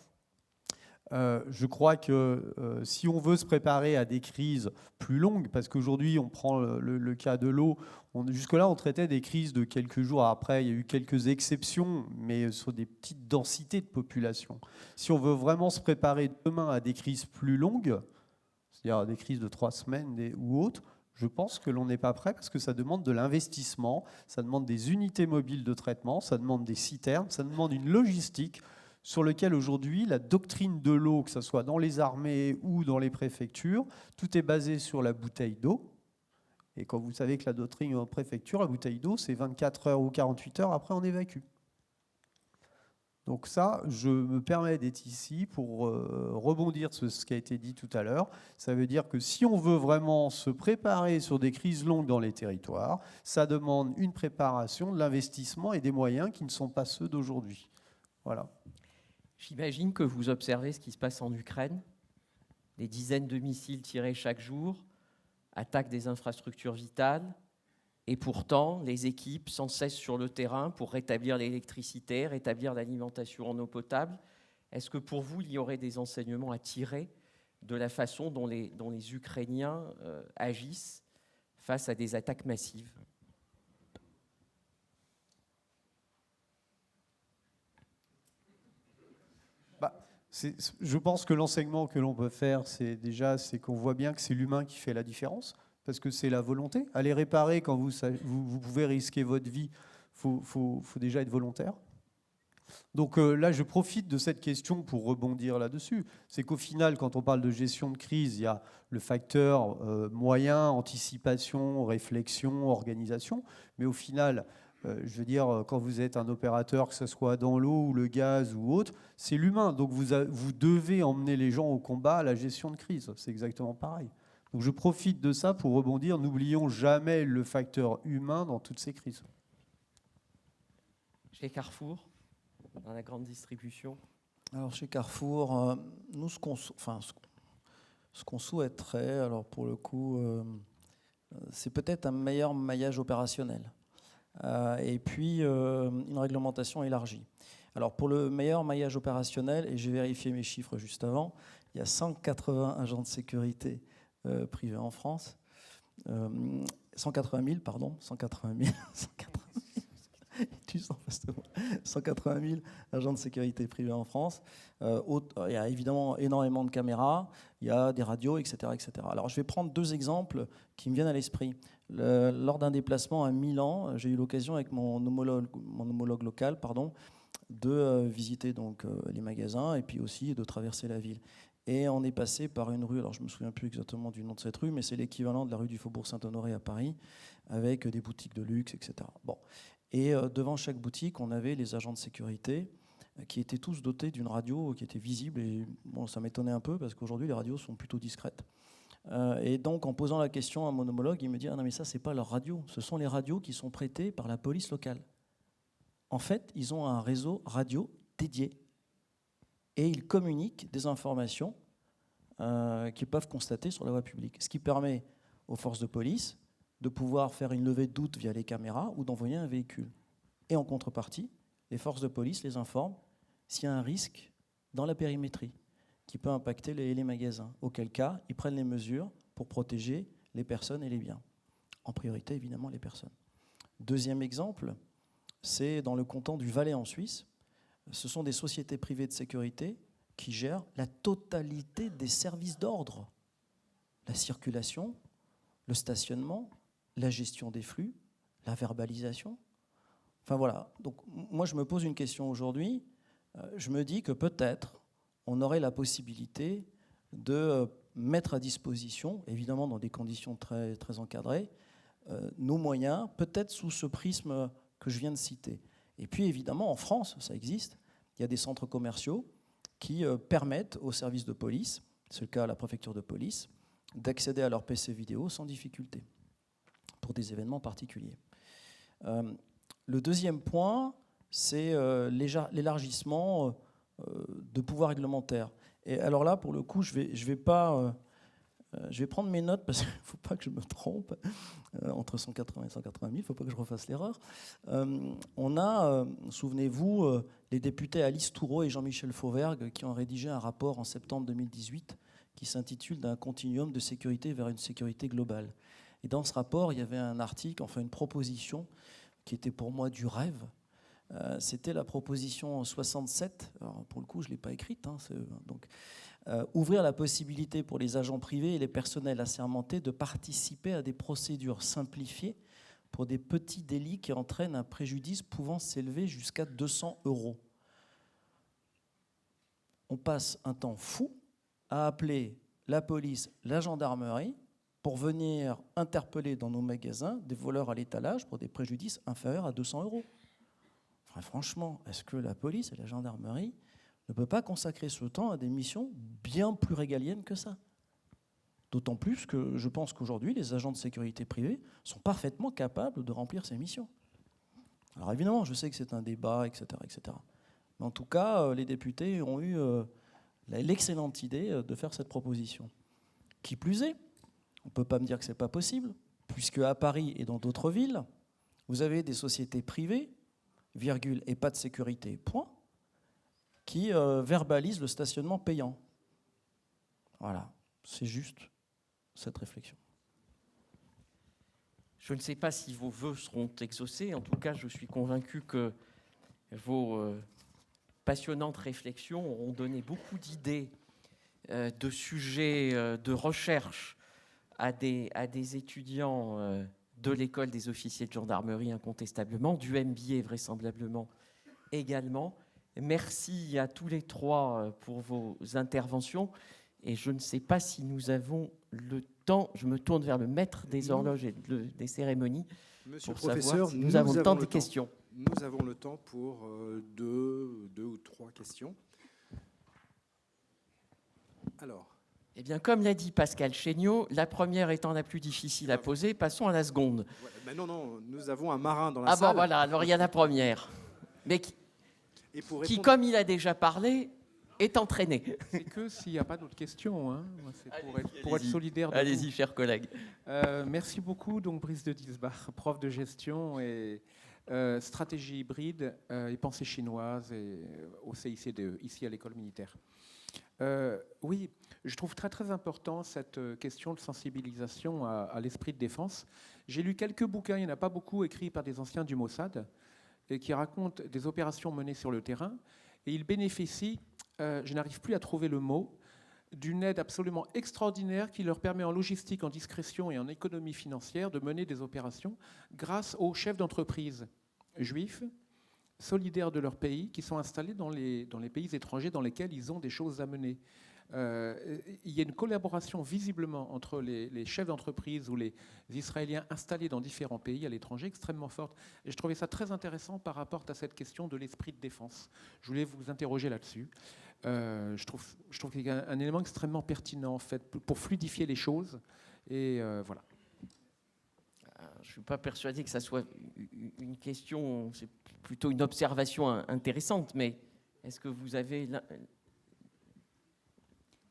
S4: Je crois que si on veut se préparer à des crises plus longues, parce qu'aujourd'hui on prend le cas de l'eau, jusque-là on traitait des crises de quelques jours, après il y a eu quelques exceptions, mais sur des petites densités de population. Si on veut vraiment se préparer demain à des crises plus longues, c'est-à-dire des crises de 3 semaines ou autres, je pense que l'on n'est pas prêt parce que ça demande de l'investissement, ça demande des unités mobiles de traitement, ça demande des citernes, ça demande une logistique sur lequel aujourd'hui la doctrine de l'eau, que ce soit dans les armées ou dans les préfectures, tout est basé sur la bouteille d'eau. Et quand vous savez que la doctrine en préfecture, la bouteille d'eau, c'est 24 heures ou 48 heures, après on évacue. Donc ça, je me permets d'être ici pour rebondir sur ce qui a été dit tout à l'heure. Ça veut dire que si on veut vraiment se préparer sur des crises longues dans les territoires, ça demande une préparation, de l'investissement et des moyens qui ne sont pas ceux d'aujourd'hui. Voilà.
S2: J'imagine que vous observez ce qui se passe en Ukraine, des dizaines de missiles tirés chaque jour, attaquent des infrastructures vitales, et pourtant les équipes sans cesse sur le terrain pour rétablir l'électricité, rétablir l'alimentation en eau potable. Est-ce que pour vous, il y aurait des enseignements à tirer de la façon dont les Ukrainiens agissent face à des attaques massives ?
S4: Je pense que l'enseignement que l'on peut faire, c'est qu'on voit bien que c'est l'humain qui fait la différence, parce que c'est la volonté. Aller réparer quand vous pouvez risquer votre vie, faut déjà être volontaire. Donc là, je profite de cette question pour rebondir là-dessus. C'est qu'au final, quand on parle de gestion de crise, il y a le facteur moyen, anticipation, réflexion, organisation, mais au final... je veux dire, quand vous êtes un opérateur, que ce soit dans l'eau ou le gaz ou autre, c'est l'humain. Donc vous devez emmener les gens au combat, à la gestion de crise. C'est exactement pareil. Donc je profite de ça pour rebondir. N'oublions jamais le facteur humain dans toutes ces crises.
S2: Chez Carrefour, dans la grande distribution.
S5: Alors chez Carrefour, nous, ce qu'on souhaiterait, alors pour le coup, c'est peut-être un meilleur maillage opérationnel. Et puis une réglementation élargie. Alors pour le meilleur maillage opérationnel, et j'ai vérifié mes chiffres juste avant, il y a 180 agents de sécurité privés en France. 180 000, pardon, 180 000, 180 000 agents de sécurité privés en France. Il y a évidemment énormément de caméras, il y a des radios, etc., etc. Alors, je vais prendre 2 exemples qui me viennent à l'esprit. Lors d'un déplacement à Milan, j'ai eu l'occasion avec mon homologue local, de visiter donc les magasins et puis aussi de traverser la ville. Et on est passé par une rue, alors je ne me souviens plus exactement du nom de cette rue, mais c'est l'équivalent de la rue du Faubourg Saint-Honoré à Paris, avec des boutiques de luxe, etc. Bon. Et devant chaque boutique, on avait les agents de sécurité qui étaient tous dotés d'une radio qui était visible. Et bon, ça m'étonnait un peu parce qu'aujourd'hui, les radios sont plutôt discrètes. Et donc, en posant la question à mon homologue, il me dit « Ah non, mais ça, c'est pas leur radio. Ce sont les radios qui sont prêtées par la police locale. » En fait, ils ont un réseau radio dédié. Et ils communiquent des informations qu'ils peuvent constater sur la voie publique. Ce qui permet aux forces de police de pouvoir faire une levée de doute via les caméras ou d'envoyer un véhicule. Et en contrepartie, les forces de police les informent s'il y a un risque dans la périmétrie qui peut impacter les magasins. Auquel cas, ils prennent les mesures pour protéger les personnes et les biens. En priorité, évidemment, les personnes. Deuxième exemple, c'est dans le canton du Valais en Suisse. Ce sont des sociétés privées de sécurité qui gèrent la totalité des services d'ordre. La circulation, le stationnement, la gestion des flux, la verbalisation. Enfin voilà. Donc moi je me pose une question aujourd'hui. Je me dis que peut-être on aurait la possibilité de mettre à disposition, évidemment dans des conditions très, très encadrées, nos moyens, peut-être sous ce prisme que je viens de citer. Et puis évidemment en France, ça existe, il y a des centres commerciaux qui permettent aux services de police, c'est le cas à la préfecture de police, d'accéder à leur PC vidéo sans difficulté pour des événements particuliers. Le deuxième point, c'est l'élargissement de pouvoir réglementaire. Et alors là, pour le coup, je vais prendre mes notes parce qu'il ne faut pas que je me trompe. Entre 180 et 180 000, il ne faut pas que je refasse l'erreur. On a, souvenez-vous, les députés Alice Toureau et Jean-Michel Fauvergue qui ont rédigé un rapport en septembre 2018 qui s'intitule « D'un continuum de sécurité vers une sécurité globale ». Et dans ce rapport, il y avait un article, enfin une proposition qui était pour moi du rêve. C'était la proposition 67. Alors pour le coup, je ne l'ai pas écrite. Donc, ouvrir la possibilité pour les agents privés et les personnels assermentés de participer à des procédures simplifiées pour des petits délits qui entraînent un préjudice pouvant s'élever jusqu'à 200 €. On passe un temps fou à appeler la police, la gendarmerie, pour venir interpeller dans nos magasins des voleurs à l'étalage pour des préjudices inférieurs à 200 €. Enfin, franchement, est-ce que la police et la gendarmerie ne peuvent pas consacrer ce temps à des missions bien plus régaliennes que ça? D'autant plus que je pense qu'aujourd'hui, les agents de sécurité privée sont parfaitement capables de remplir ces missions. Alors évidemment, je sais que c'est un débat, etc., etc. Mais en tout cas, les députés ont eu l'excellente idée de faire cette proposition. Qui plus est, on ne peut pas me dire que ce n'est pas possible, puisque à Paris et dans d'autres villes, vous avez des sociétés privées, virgule, et pas de sécurité, point, qui verbalisent le stationnement payant. Voilà, c'est juste cette réflexion.
S2: Je ne sais pas si vos vœux seront exaucés. En tout cas, je suis convaincu que vos passionnantes réflexions auront donné beaucoup d'idées, de sujets de recherche à des étudiants de l'école des officiers de gendarmerie incontestablement, du MBA vraisemblablement également. Merci à tous les trois pour vos interventions. Et je ne sais pas si nous avons le temps, je me tourne vers le maître des horloges et des cérémonies.
S1: Monsieur
S2: pour
S1: le professeur,
S2: savoir si nous avons le temps des questions.
S1: Nous avons le temps pour deux ou trois questions. Alors.
S2: Eh bien, comme l'a dit Pascal Chéniaud, la première étant la plus difficile à poser, passons à la seconde.
S1: Ouais, ben non, nous avons un marin dans la salle.
S2: Ah bon, voilà, alors il y a la première. Mais qui, comme il a déjà parlé, est entraîné.
S6: C'est que s'il n'y a pas d'autres questions. Hein. C'est pour être solidaire.
S2: Allez-y, chers collègues.
S6: Merci beaucoup, donc Brice de Dilsbach, prof de gestion et stratégie hybride et pensée chinoise et au CICDE, ici à l'école militaire. Oui, je trouve très très important cette question de sensibilisation à l'esprit de défense. J'ai lu quelques bouquins, il n'y en a pas beaucoup, écrits par des anciens du Mossad, et qui racontent des opérations menées sur le terrain. Et ils bénéficient, je n'arrive plus à trouver le mot, d'une aide absolument extraordinaire qui leur permet en logistique, en discrétion et en économie financière de mener des opérations grâce aux chefs d'entreprise juifs solidaires de leur pays qui sont installés dans les pays étrangers dans lesquels ils ont des choses à mener. Il y a une collaboration visiblement entre les chefs d'entreprise ou les Israéliens installés dans différents pays à l'étranger extrêmement forte. Et je trouvais ça très intéressant par rapport à cette question de l'esprit de défense. Je voulais vous interroger là-dessus. Je trouve qu'il y a un élément extrêmement pertinent en fait, pour fluidifier les choses. Et voilà.
S2: Je ne suis pas persuadé que ça soit une question, c'est plutôt une observation intéressante, mais est-ce que vous avez une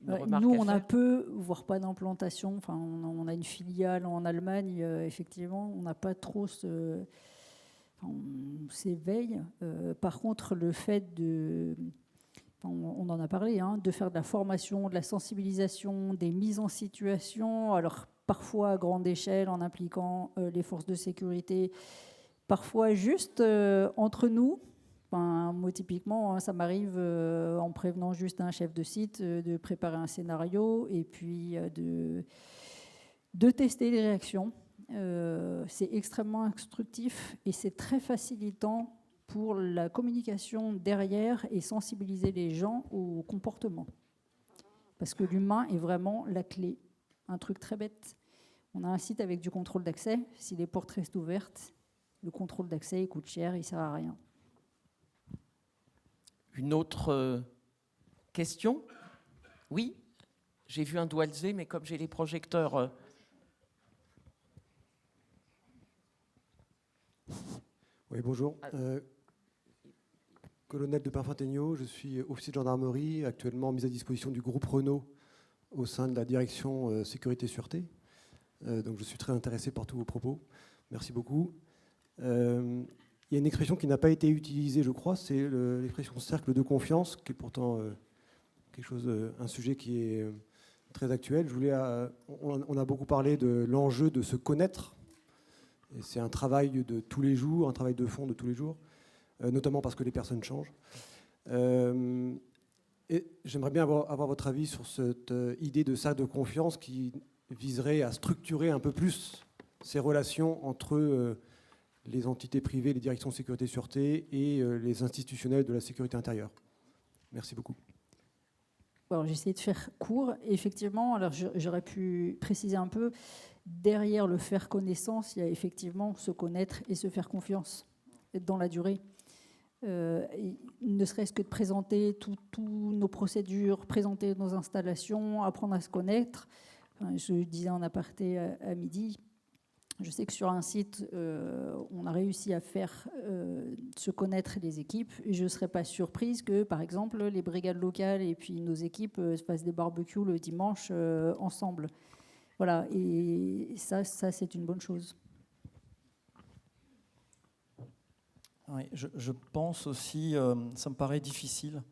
S2: remarque
S3: nous,
S2: à
S3: on a
S2: faire?
S3: peu, voire pas d'implantation. Enfin, on a une filiale en Allemagne, effectivement. On n'a pas trop on s'éveille. Par contre, le fait de... on en a parlé, hein, de faire de la formation, de la sensibilisation, des mises en situation, alors parfois à grande échelle en impliquant les forces de sécurité, parfois juste entre nous. Enfin, moi, typiquement, hein, ça m'arrive en prévenant juste un chef de site de préparer un scénario et puis de tester les réactions. C'est extrêmement instructif et c'est très facilitant pour la communication derrière et sensibiliser les gens au comportement. Parce que l'humain est vraiment la clé. Un truc très bête. On a un site avec du contrôle d'accès. Si les portes restent ouvertes, le contrôle d'accès il coûte cher, il ne sert à rien.
S2: Une autre question? Oui, j'ai vu un doigt levé, mais comme j'ai les projecteurs...
S7: Oui, bonjour. Colonel de Parfentegno, je suis officier de gendarmerie, actuellement mis à disposition du groupe Renault au sein de la direction sécurité-sûreté. Donc je suis très intéressé par tous vos propos. Merci beaucoup. Il y a une expression qui n'a pas été utilisée, je crois, c'est l'expression cercle de confiance, qui est pourtant un sujet qui est très actuel. On a beaucoup parlé de l'enjeu de se connaître. Et c'est un travail de tous les jours, un travail de fond de tous les jours, notamment parce que les personnes changent. Et j'aimerais bien avoir votre avis sur cette idée de cercle de confiance qui viserait à structurer un peu plus ces relations entre les entités privées, les directions sécurité-sûreté et les institutionnels de la sécurité intérieure. Merci beaucoup.
S3: Alors, j'ai essayé de faire court. Effectivement, alors j'aurais pu préciser un peu, derrière le faire connaissance, il y a effectivement se connaître et se faire confiance dans la durée. Ne serait-ce que de présenter toutes nos procédures, présenter nos installations, apprendre à se connaître. Enfin, je disais en aparté à midi, je sais que sur un site, on a réussi à faire se connaître les équipes. Et je ne serais pas surprise que, par exemple, les brigades locales et puis nos équipes fassent des barbecues le dimanche ensemble. Voilà, et ça c'est une bonne chose.
S5: Oui, je pense aussi, ça me paraît difficile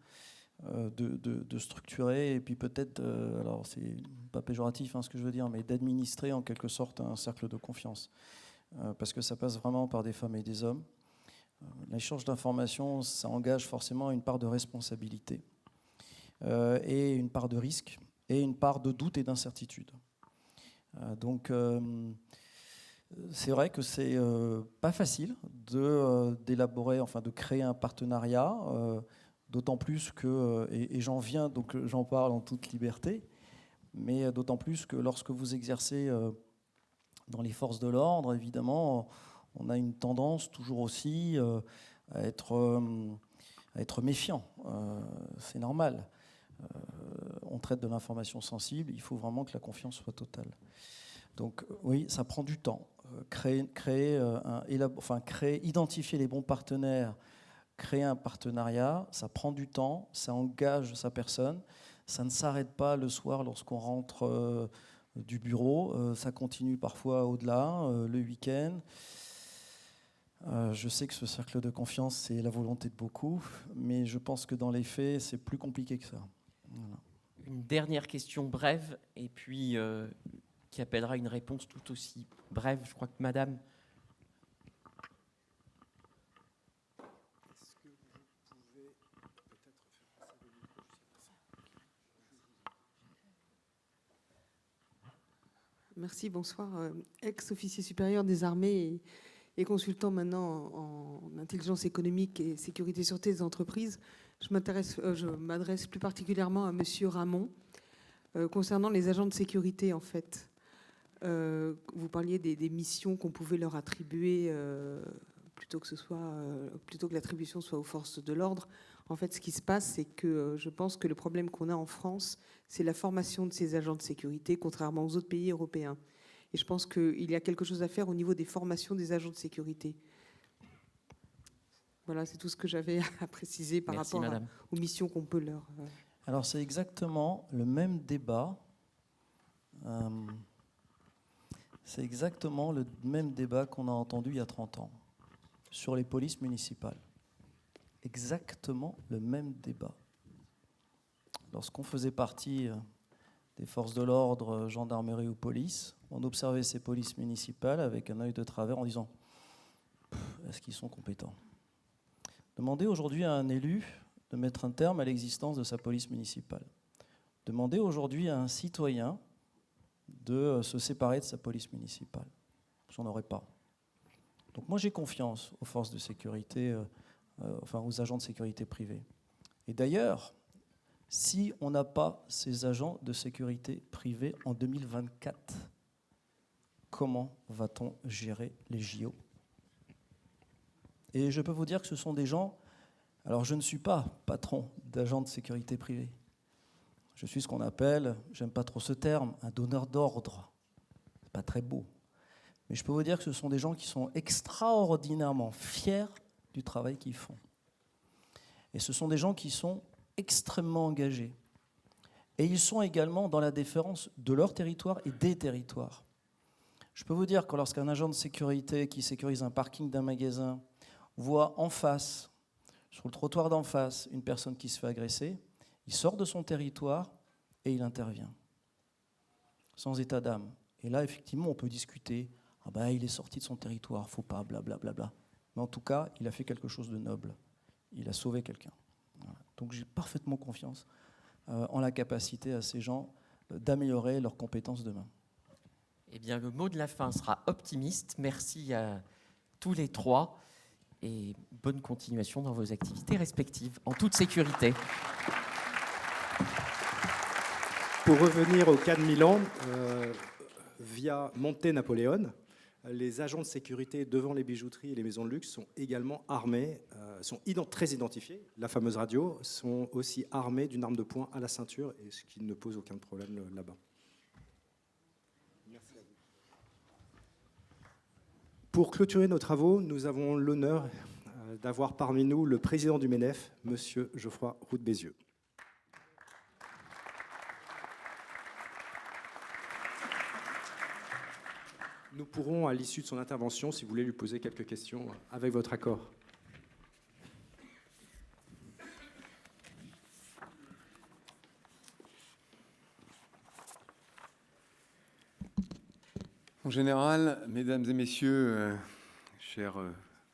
S5: de structurer et puis peut-être, alors c'est pas péjoratif ce que je veux dire, mais d'administrer en quelque sorte un cercle de confiance. Parce que ça passe vraiment par des femmes et des hommes. L'échange d'informations, ça engage forcément une part de responsabilité et une part de risque et une part de doute et d'incertitude. Donc c'est vrai que c'est pas facile d'élaborer, enfin de créer un partenariat, d'autant plus que, et j'en viens, donc j'en parle en toute liberté, mais d'autant plus que lorsque vous exercez dans les forces de l'ordre, évidemment, on a une tendance toujours aussi à être méfiant. C'est normal. On traite de l'information sensible, il faut vraiment que la confiance soit totale. Donc oui, ça prend du temps. Identifier les bons partenaires, créer un partenariat, ça prend du temps, ça engage sa personne, ça ne s'arrête pas le soir lorsqu'on rentre du bureau, ça continue parfois au-delà, le week-end. Je sais que ce cercle de confiance, c'est la volonté de beaucoup, mais je pense que dans les faits, c'est plus compliqué que ça. Voilà.
S2: Une dernière question brève, et puis qui appellera une réponse tout aussi brève. Je crois que Madame...
S8: Merci, bonsoir. Ex-officier supérieur des armées et consultant maintenant en intelligence économique et sécurité sûreté des entreprises, je m'adresse plus particulièrement à Monsieur Ramon concernant les agents de sécurité en fait. Vous parliez des missions qu'on pouvait leur attribuer plutôt que l'attribution soit aux forces de l'ordre. En fait, ce qui se passe, c'est que je pense que le problème qu'on a en France, c'est la formation de ces agents de sécurité, contrairement aux autres pays européens. Et je pense qu'il y a quelque chose à faire au niveau des formations des agents de sécurité. Voilà, c'est tout ce que j'avais à préciser par
S2: Merci,
S8: rapport
S2: Madame.
S8: aux missions qu'on peut leur...
S5: Alors c'est exactement le même débat. C'est exactement le même débat qu'on a entendu il y a 30 ans sur les polices municipales. Exactement le même débat. Lorsqu'on faisait partie des forces de l'ordre, gendarmerie ou police, on observait ces polices municipales avec un œil de travers en disant « est-ce qu'ils sont compétents ?» Demandez aujourd'hui à un élu de mettre un terme à l'existence de sa police municipale. Demandez aujourd'hui à un citoyen de se séparer de sa police municipale. J'en aurais pas. Donc moi j'ai confiance aux forces de sécurité, aux agents de sécurité privés. Et d'ailleurs, si on n'a pas ces agents de sécurité privés en 2024, comment va-t-on gérer les JO ? Et je peux vous dire que ce sont des gens... Alors je ne suis pas patron d'agents de sécurité privés. Je suis ce qu'on appelle, j'aime pas trop ce terme, un donneur d'ordre. C'est pas très beau. Mais je peux vous dire que ce sont des gens qui sont extraordinairement fiers du travail qu'ils font. Et ce sont des gens qui sont extrêmement engagés. Et ils sont également dans la défense de leur territoire et des territoires. Je peux vous dire que lorsqu'un agent de sécurité qui sécurise un parking d'un magasin voit en face, sur le trottoir d'en face, une personne qui se fait agresser, il sort de son territoire et il intervient, sans état d'âme. Et là, effectivement, on peut discuter. Ah ben, il est sorti de son territoire, faut pas, blablabla. Mais en tout cas, il a fait quelque chose de noble. Il a sauvé quelqu'un. Voilà. Donc j'ai parfaitement confiance en la capacité à ces gens d'améliorer leurs compétences demain.
S2: Eh bien, le mot de la fin sera optimiste. Merci à tous les trois et bonne continuation dans vos activités respectives, en toute sécurité.
S1: Pour revenir au cas de Milan, via Monte Napoléon, les agents de sécurité devant les bijouteries et les maisons de luxe sont également armés, sont très identifiés. La fameuse radio sont aussi armés d'une arme de poing à la ceinture, et ce qui ne pose aucun problème là-bas. Merci à vous. Pour clôturer nos travaux, nous avons l'honneur d'avoir parmi nous le président du MENEF, Monsieur Geoffroy Roux de Bézieux. Nous pourrons, à l'issue de son intervention, si vous voulez, lui poser quelques questions avec votre accord.
S9: En général, mesdames et messieurs, chers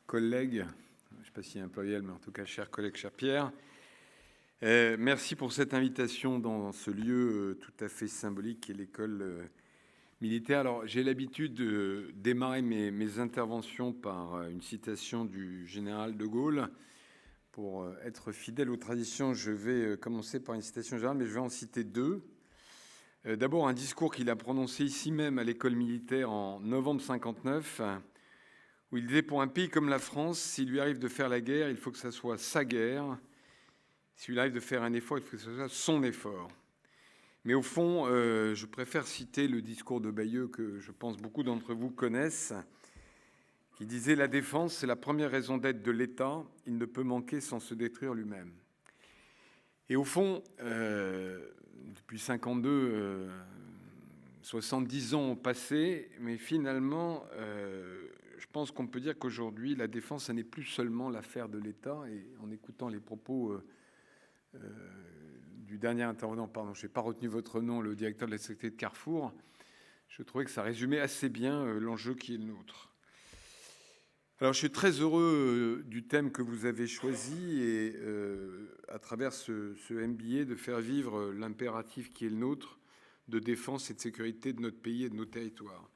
S9: collègues, je ne sais pas s'il y a un pluriel, mais en tout cas, chers collègues, cher Pierre, merci pour cette invitation dans ce lieu tout à fait symbolique qui est l'école militaire. Alors, j'ai l'habitude de démarrer mes interventions par une citation du général de Gaulle. Pour être fidèle aux traditions, je vais commencer par une citation générale, mais je vais en citer deux. D'abord, un discours qu'il a prononcé ici même à l'école militaire en novembre 1959, où il disait « Pour un pays comme la France, s'il lui arrive de faire la guerre, il faut que ça soit sa guerre. S'il lui arrive de faire un effort, il faut que ce soit son effort. » Mais au fond, je préfère citer le discours de Bayeux que je pense beaucoup d'entre vous connaissent, qui disait « La défense, c'est la première raison d'être de l'État. Il ne peut manquer sans se détruire lui-même. » Et au fond, depuis 52, 70 ans ont passé, mais finalement, je pense qu'on peut dire qu'aujourd'hui, la défense, ça n'est plus seulement l'affaire de l'État. Et en écoutant les propos du dernier intervenant, pardon, je n'ai pas retenu votre nom, le directeur de la sécurité de Carrefour. Je trouvais que ça résumait assez bien l'enjeu qui est le nôtre. Alors, je suis très heureux du thème que vous avez choisi et à travers ce MBA de faire vivre l'impératif qui est le nôtre de défense et de sécurité de notre pays et de nos territoires.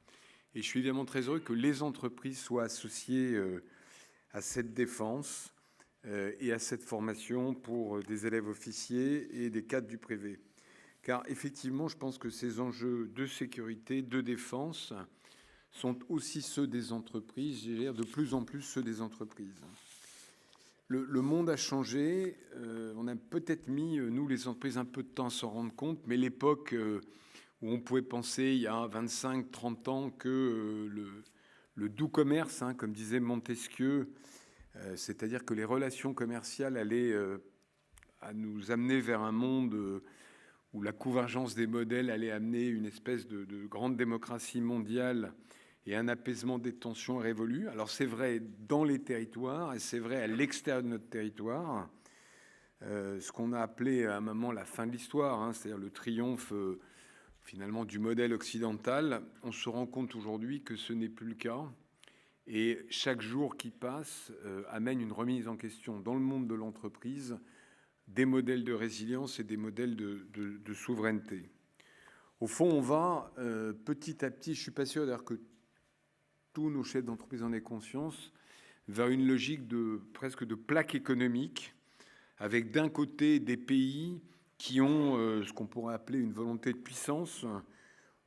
S9: Et je suis évidemment très heureux que les entreprises soient associées à cette défense et à cette formation pour des élèves officiers et des cadres du privé. Car effectivement, je pense que ces enjeux de sécurité, de défense, sont aussi ceux des entreprises, je dirais de plus en plus ceux des entreprises. Le monde a changé, on a peut-être mis, nous les entreprises, un peu de temps à s'en rendre compte, mais l'époque où on pouvait penser il y a 25-30 ans que le doux commerce, hein, comme disait Montesquieu, c'est-à-dire que les relations commerciales allaient à nous amener vers un monde où la convergence des modèles allait amener une espèce de grande démocratie mondiale et un apaisement des tensions révolues. Alors c'est vrai dans les territoires et c'est vrai à l'extérieur de notre territoire. Ce qu'on a appelé à un moment la fin de l'histoire, hein, c'est-à-dire le triomphe finalement du modèle occidental, on se rend compte aujourd'hui que ce n'est plus le cas. Et chaque jour qui passe amène une remise en question dans le monde de l'entreprise des modèles de résilience et des modèles de souveraineté. Au fond, on va petit à petit, je ne suis pas sûr d'ailleurs que tous nos chefs d'entreprise en aient conscience, vers une logique presque de plaque économique, avec d'un côté des pays qui ont ce qu'on pourrait appeler une volonté de puissance,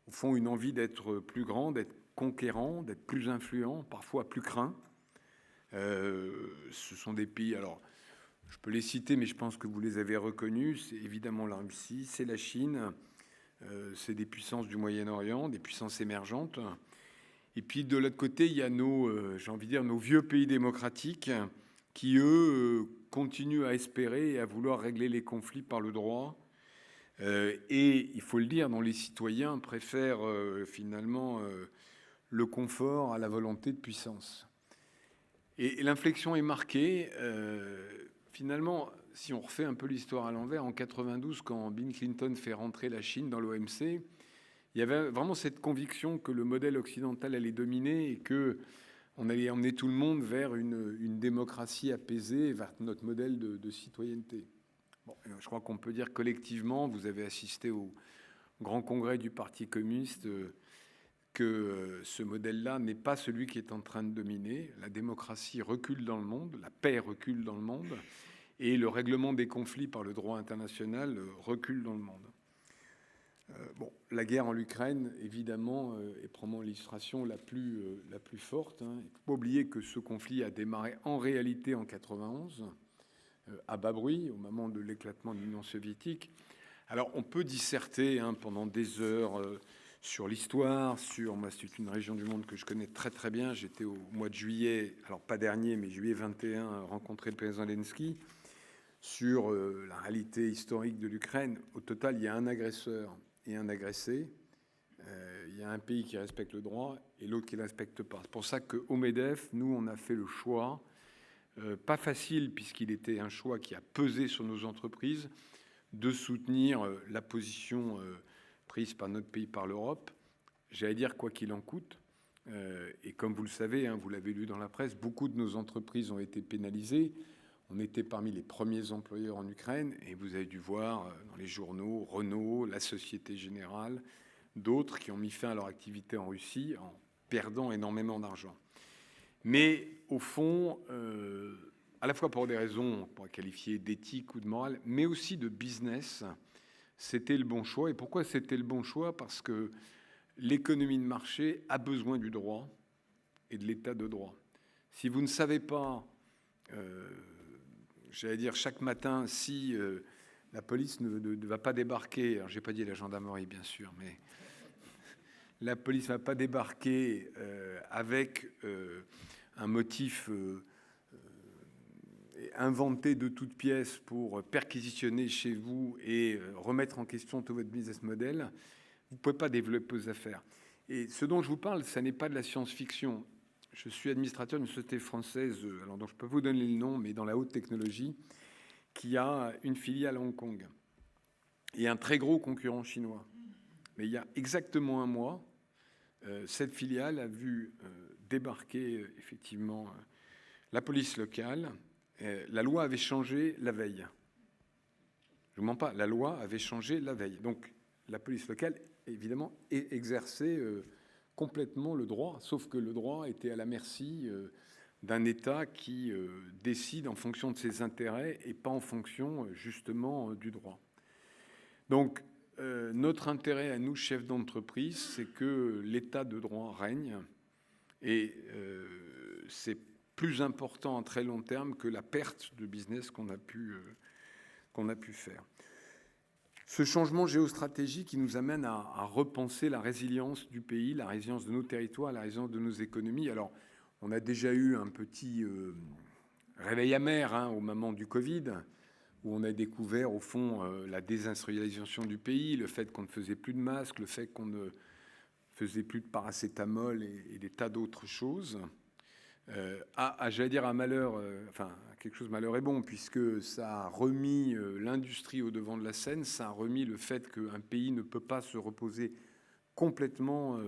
S9: au fond une envie d'être plus grand, d'être conquérant, d'être plus influent, parfois plus craint. Ce sont des pays, alors je peux les citer, mais je pense que vous les avez reconnus, c'est évidemment la Russie, c'est la Chine, c'est des puissances du Moyen-Orient, des puissances émergentes. Et puis de l'autre côté, il y a j'ai envie de dire, nos vieux pays démocratiques qui, eux, continuent à espérer et à vouloir régler les conflits par le droit. Et il faut le dire, dont les citoyens préfèrent finalement le confort à la volonté de puissance. Et l'inflexion est marquée. Finalement, si on refait un peu l'histoire à l'envers, en 92, quand Bill Clinton fait rentrer la Chine dans l'OMC, il y avait vraiment cette conviction que le modèle occidental allait dominer et qu'on allait emmener tout le monde vers une démocratie apaisée, vers notre modèle de citoyenneté. Bon, je crois qu'on peut dire collectivement, vous avez assisté au grand congrès du Parti communiste, que ce modèle-là n'est pas celui qui est en train de dominer. La démocratie recule dans le monde, la paix recule dans le monde, et le règlement des conflits par le droit international recule dans le monde. Bon, la guerre en Ukraine, évidemment, est probablement l'illustration la plus forte. Hein. Il ne faut pas oublier que ce conflit a démarré en réalité en 91, à bas bruit, au moment de l'éclatement de l'Union soviétique. Alors, on peut disserter pendant des heures sur l'histoire, moi, c'est une région du monde que je connais très très bien. J'étais au mois de juillet, alors pas dernier, mais juillet 21, rencontrer le président Zelensky sur la réalité historique de l'Ukraine. Au total, il y a un agresseur et un agressé. Il y a un pays qui respecte le droit et l'autre qui ne le respecte pas. C'est pour ça qu'au MEDEF, nous, on a fait le choix, pas facile puisqu'il était un choix qui a pesé sur nos entreprises, de soutenir la position prise par notre pays, par l'Europe. J'allais dire quoi qu'il en coûte. Et comme vous le savez, vous l'avez lu dans la presse, beaucoup de nos entreprises ont été pénalisées. On était parmi les premiers employeurs en Ukraine et vous avez dû voir dans les journaux Renault, la Société Générale, d'autres qui ont mis fin à leur activité en Russie en perdant énormément d'argent. Mais au fond, à la fois pour des raisons qu'on pourrait qualifier d'éthique ou de morale, mais aussi de business, c'était le bon choix. Et pourquoi c'était le bon choix? Parce que l'économie de marché a besoin du droit et de l'état de droit. Si vous ne savez pas... j'allais dire chaque matin, si la police ne va pas débarquer, alors j'ai pas dit la gendarmerie bien sûr, mais la police ne va pas débarquer avec un motif inventé de toutes pièces pour perquisitionner chez vous et remettre en question tout votre business model, vous ne pouvez pas développer vos affaires. Et ce dont je vous parle, ça n'est pas de la science-fiction. Je suis administrateur d'une société française, alors dont je peux vous donner le nom, mais dans la haute technologie, qui a une filiale à Hong Kong. et un très gros concurrent chinois. Mais il y a exactement un mois, cette filiale a vu débarquer effectivement la police locale. La loi avait changé la veille. Je ne mens pas, la loi avait changé la veille. Donc la police locale, évidemment, exerçait complètement le droit, sauf que le droit était à la merci d'un État qui décide en fonction de ses intérêts et pas en fonction justement du droit. Donc notre intérêt à nous, chefs d'entreprise, c'est que l'état de droit règne et c'est plus important à très long terme que la perte de business qu'on a pu faire. Ce changement géostratégique qui nous amène à repenser la résilience du pays, la résilience de nos territoires, la résilience de nos économies. Alors, on a déjà eu un petit réveil amer au moment du Covid, où on a découvert, au fond, la désindustrialisation du pays, le fait qu'on ne faisait plus de masques, le fait qu'on ne faisait plus de paracétamol et des tas d'autres choses. J'allais dire un malheur, quelque chose malheur est bon, puisque ça a remis l'industrie au devant de la scène, ça a remis le fait qu'un pays ne peut pas se reposer complètement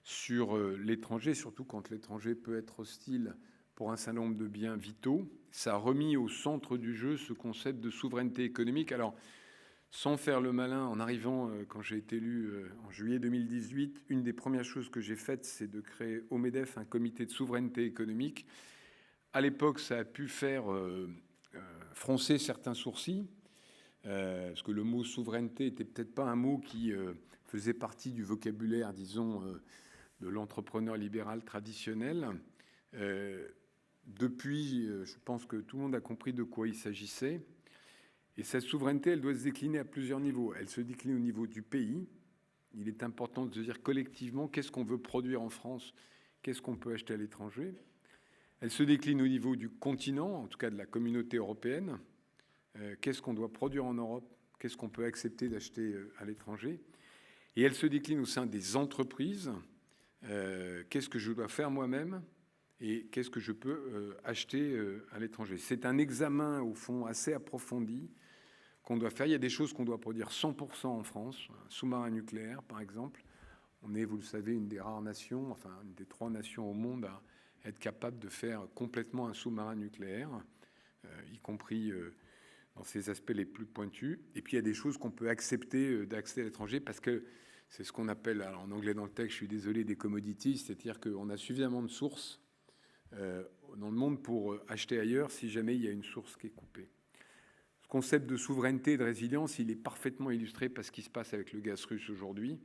S9: sur l'étranger, surtout quand l'étranger peut être hostile pour un certain nombre de biens vitaux. Ça a remis au centre du jeu ce concept de souveraineté économique. Alors, sans faire le malin, en arrivant, quand j'ai été élu en juillet 2018, une des premières choses que j'ai faites, c'est de créer au MEDEF un comité de souveraineté économique. À l'époque, ça a pu faire froncer certains sourcils, parce que le mot souveraineté n'était peut-être pas un mot qui faisait partie du vocabulaire, disons, de l'entrepreneur libéral traditionnel. Depuis, je pense que tout le monde a compris de quoi il s'agissait. Et cette souveraineté, elle doit se décliner à plusieurs niveaux. Elle se décline au niveau du pays. Il est important de se dire collectivement qu'est-ce qu'on veut produire en France, qu'est-ce qu'on peut acheter à l'étranger. Elle se décline au niveau du continent, en tout cas de la communauté européenne. Qu'est-ce qu'on doit produire en Europe, qu'est-ce qu'on peut accepter d'acheter à l'étranger. Et elle se décline au sein des entreprises. Qu'est-ce que je dois faire moi-même et qu'est-ce que je peux acheter à l'étranger. C'est un examen, au fond, assez approfondi qu'on doit faire. Il y a des choses qu'on doit produire 100% en France, un sous-marin nucléaire, par exemple. On est, vous le savez, une des rares nations, enfin, une des 3 nations au monde à être capable de faire complètement un sous-marin nucléaire, y compris dans ses aspects les plus pointus. Et puis, il y a des choses qu'on peut accepter d'accéder à l'étranger parce que c'est ce qu'on appelle, alors en anglais dans le texte, je suis désolé, des commodities, c'est-à-dire qu'on a suffisamment de sources dans le monde pour acheter ailleurs si jamais il y a une source qui est coupée. Ce concept de souveraineté et de résilience, il est parfaitement illustré par ce qui se passe avec le gaz russe aujourd'hui.